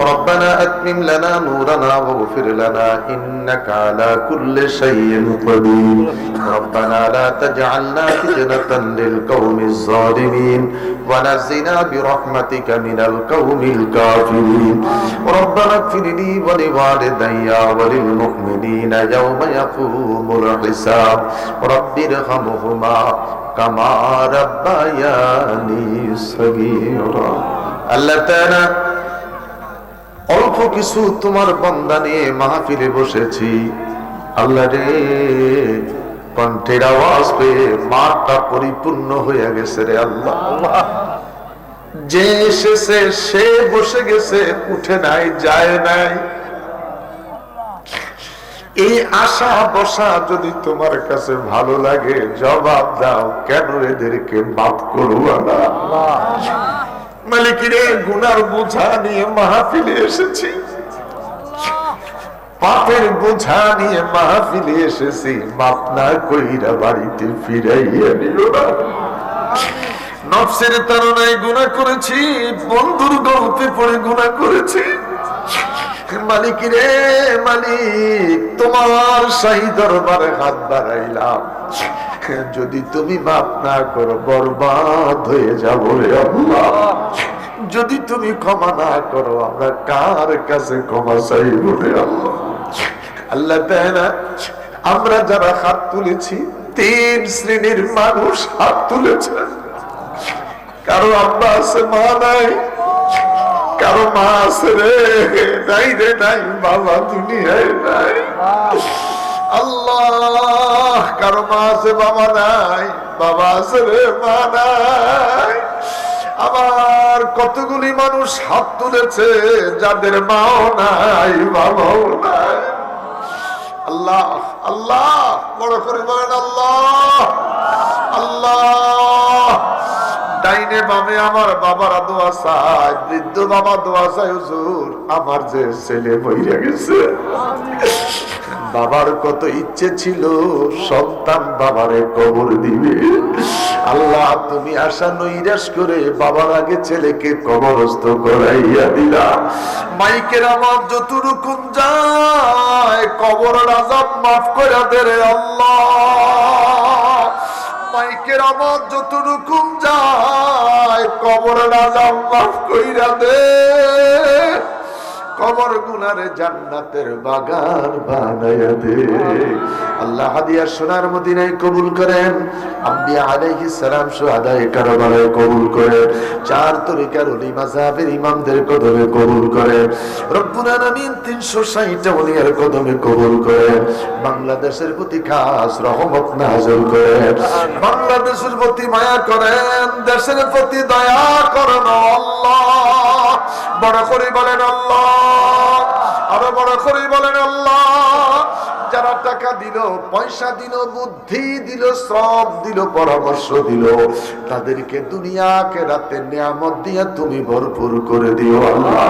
ربنا أتمم لنا نورنا واغفر لنا إنك على كل شيء قدير ربنا لا تجعلنا فتنة للقوم الظالمين ونجنا برحمتك من القوم الكافرين ربنا اغفر لي ولوالدي وللمؤمنين يوم يقوم الحساب رب ارحمهما كما ربياني صغيرا আল্লাহ তাআলা অল্প কিছু তোমার বান্দা নিয়ে মাহফিলে বসেছি আল্লাহ রে কণ্ঠের আওয়াজ পেয়ে মাঠটা পরিপূর্ণ হয়ে গেছে রে আল্লাহ যে এসেছে সে বসে গেছে উঠে নাই যায় নাই এই আশা বসা যদি তোমার কাছে ভালো লাগে জবাব দাও কেন এদেরকে মাফ করবো না মালিকের গুনার বোঝা নিয়ে মাহফিলে এসেছি পাপের বোঝা নিয়ে মাহফিলে এসেছি মাফ না কইরা বাড়িতে ফিরাইয়া নিও না নফসের তাড়নায় গুনাহ করেছি বন্ধুর গল্পে পড়ে গুনাহ করেছি মালিক রে মালিক তোমার শাহী দরবারে হাত বাড়াইলাম যদি তুমি মাফ না করো বরবাদ হয়ে যাবো রে আল্লাহ যদি তুমি ক্ষমা না করো আমরা কার কাছে ক্ষমা চাইব রে আল্লাহ আল্লাহ তাআলা আমরা যারা হাত তুলেছি তিন শ্রেণীর মানুষ হাত তুলেছে কারো আব্বা আছে মা নাই কারো মা আছে রে নাই রে নাই বাবা দুনিয়ায় নাই আল্লাহ কারো মা আছে বাবা নাই বাবা আছে রে মা নাই আবার কতগুলি মানুষ হাত তুলেছে যাদের মাও নাই বাবাও নাই আল্লাহ আল্লাহ বড় করে বলেন আল্লাহ আল্লাহ ডাইনে বামে আমার বাবারা দোয়া চায় বৃদ্ধ বাবা দোয়া চায় হুজুর আমার যে ছেলে মইরা গেছে বাবার কত ইচ্ছে ছিল সন্তান বাবারে কবর দিবে আল্লাহ তুমি আশা নৈরাশ করে বাবার আগে ছেলেকে কবরস্থ করাইয়া দিলা মাইকের আমার যতটুকু যায় কবরের আযাব মাফ করে দে রে আল্লাহ মাইকের আমার যতটুকু যায় কবরের আযাব মাফ কইরা দে কবর গুনারে জান্নাতের বাগান বানায়া দে আল্লাহ হাদিয়া সোনার মদিনায় কবুল করেন আম্বিয়া আলাইহিস সালাম শুহাদায়ে কারবালায় কবুল করেন চার তরিকার ওলি মাযহাবের ইমামদের কদমে কবুল করেন রব্বুল আলামিন 360টা ওলিয়ার কদমে কবুল করেন বাংলাদেশের প্রতি খাস রহমত নাযিল করেন বাংলাদেশের প্রতি মায়া করেন দেশের প্রতি দয়া করেন আল্লাহ বড় করে বলেন আল্লাহ আরো বড় করে বলেন আল্লাহ যারা টাকা দিল, পয়সা দিল, বুদ্ধি দিল, শ্রম দিল, পরামর্শ দিল, তাদেরকে দুনিয়া আখিরাতে নিয়ামত দিয়ে তুমি ভরপুর করে দিও আল্লাহ।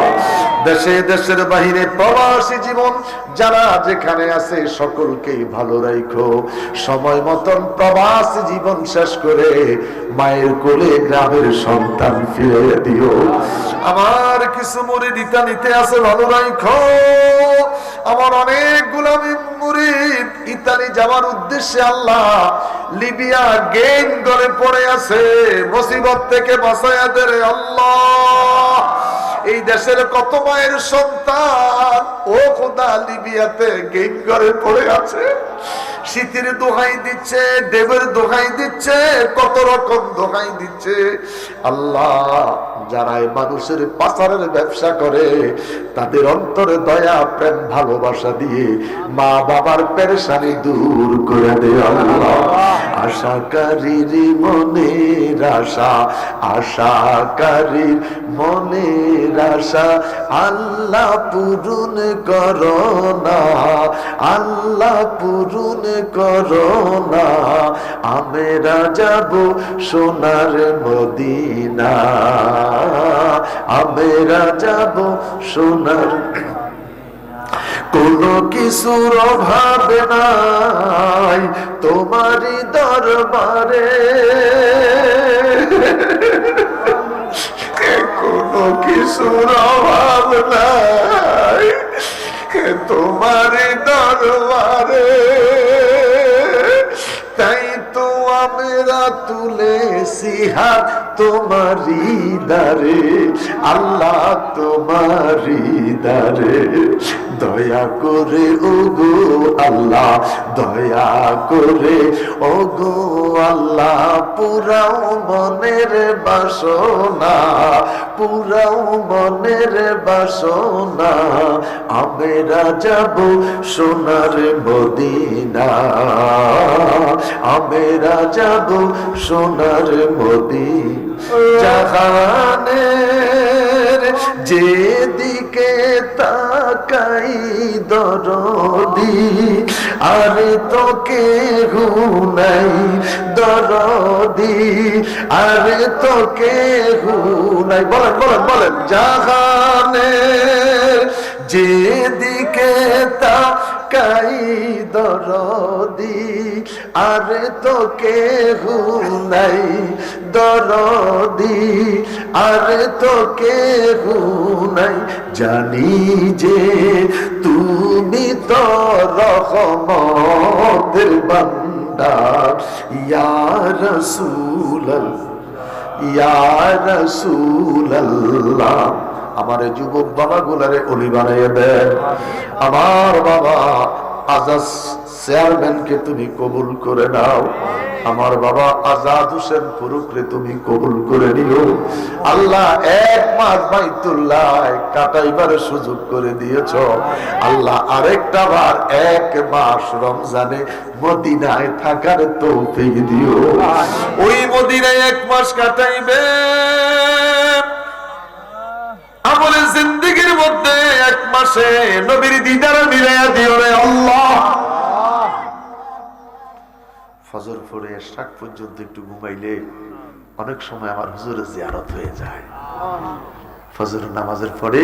দেশে দেশের বাহিরে প্রবাসী জীবন যারা যেখানে আছে সকলকেই ভালো রাখো। সময় মতন প্রবাসী জীবন শেষ করে মায়ের কোলে গ্রামের সন্তান ফিরে দিও। আমার কিছু মুরিদ ইতালিতে আছে, ভালো রাখো। আমার অনেক গোলামি মুরিদ ইতালি যাওয়ার উদ্দেশ্যে আল্লাহ লিবিয়া গেম করে পড়ে আছে, মুসিবত থেকে বাঁচায়া দে রে আল্লাহ। এই দেশের কত মায়ের সন্তান ও খোদা লিবিয়াতে গেম করে পড়ে আছে, শীতের দোহাই দিচ্ছে, দেবের দোহাই দিচ্ছে, কত রকম দোহাই দিচ্ছে। আল্লাহ, যারা মানুষের পাচারের ব্যবসা করে তাদের অন্তরে দয়া প্রেম ভালোবাসা দিয়ে মা বাবার পেরেশানি দূর করে দে আল্লাহ। আশাকারীর মনের আশা, আশাকারীর মনের আশা আল্লাহ পূরণ করো না, আল্লাহ পূরণ করো না। আমরা যাব সোনার মদিনা, আমরা যাব সোনার, কোনো কিছুর অভাব নাই তোমারই দরবারে, কোনো কিছুর অভাব নাই তোমারই দরবারে। তাই তো আমরা তুলেছি হাত তোমারই দারে, আল্লাহ তোমারই দারে। দয়া করে ওগো আল্লাহ, দয়া করে ওগো আল্লাহ, পুরাও মনের বাসনা, পুরাও মনের বাসনা। আমরা যাব সোনার মদিনা, আমরা যাব সোনার মদিনা। জাহানের যেদিকে তাকাই দরদি, আরে তো কেহু নাই দরদি, আরে তো কেহু নাই। বলেন বলেন বলেন, জাহানের যেদিকে তাকাই দরদি, আরে তো কেহু নাই দরদি, আরে তো কেহু নাই। জানি যে তুমি তো রহমতের ভান্ডার, ইয়া রাসূলুল্লাহ, ইয়া রাসূলুল্লাহ। আমার যুবক বাবা গুলারে অলি বানাইয়া দেন। আমার বাবা আজাদ চেয়ারম্যানকে তুমি কবুল করে নাও, আমার বাবা আজাদ হোসেন ফারুকরে তুমি কবুল করে নিও আল্লাহ। এক মাস বাইতুল্লাহ কাটাইবার সুযোগ করে দিয়েছ আল্লাহ, আরেকটা বার এক মাস রমজানে মদিনায় থাকার তৌফিক দিও। ওই মদিনায় এক মাস কাটাইবে, আমলের জিন্দেগির মধ্যে এক মাসে নবীর দিদার মিলাইয়া দিও রে আল্লাহ। ফজর পড়ে এশরাক পর্যন্ত একটু ঘুমাইলে অনেক সময় আমার হুজুরের জিয়ারত হয়ে যায়। ফজর নামাজের পরে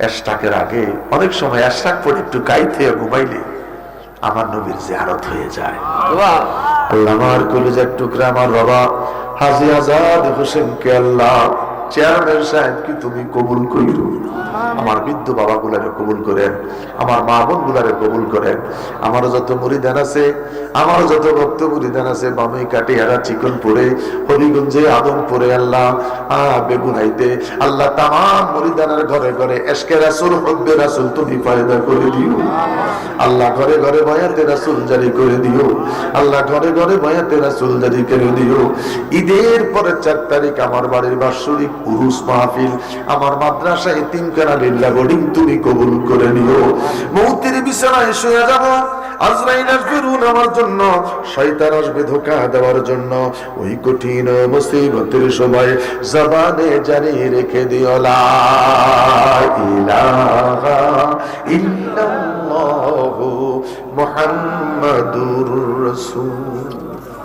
এশরাকের আগে অনেক সময় এশরাক পড়ে একটু গাইতে ঘুমাইলে আমার নবীর জিয়ারত হয়ে যায়। আল্লাহ আমার কলিজার টুকরা আমার বাবা হাজী আজাদ হোসেনকে আল্লাহ চেয়ারম্যান সাহেব কি তুমি কবুল কইরো, আমার বৃদ্ধ বাবা গুলারে কবুল করেন, আমার মা বোন গুলারে কবুল করেন। আমার যত মুরিদান আছে, আমার যত ভক্ত মুরিদান আছে, বামে কাটিহারা চিকনপুরে, হবিগঞ্জে, আদমপুরে, আল্লাহ বেগুনাইতে আল্লাহ তামাম মুরিদানের ঘরে ঘরে এশকে রাসূল হুব্বে রাসূল তুমি পয়দা করে দিও আল্লাহ। ঘরে ঘরে বয়াতে রাসূল জারি করে দিও আল্লাহ, ঘরে ঘরে বয়াতে রাসূল জারি করে দিও। ঈদের পরে 4 তারিখ আমার বাড়ির বাৎসরিক উরুস মাহফিল, আমার মাদ্রাসায় এতিমখানা লিল্লাহ বোর্ডিং তুমি কবুল করে নিও। মৌতের বিছানায় শুয়ে যাব, আজরাইল আসবে রুন আমার জন্য, শয়তান আসবে ধোঁকা দেওয়ার জন্য। ওই কঠিন মুসিবতের সময় জবানে জারি রেখে দিও লা ইলাহা ইল্লাল্লাহু মুহাম্মাদুর রাসূল।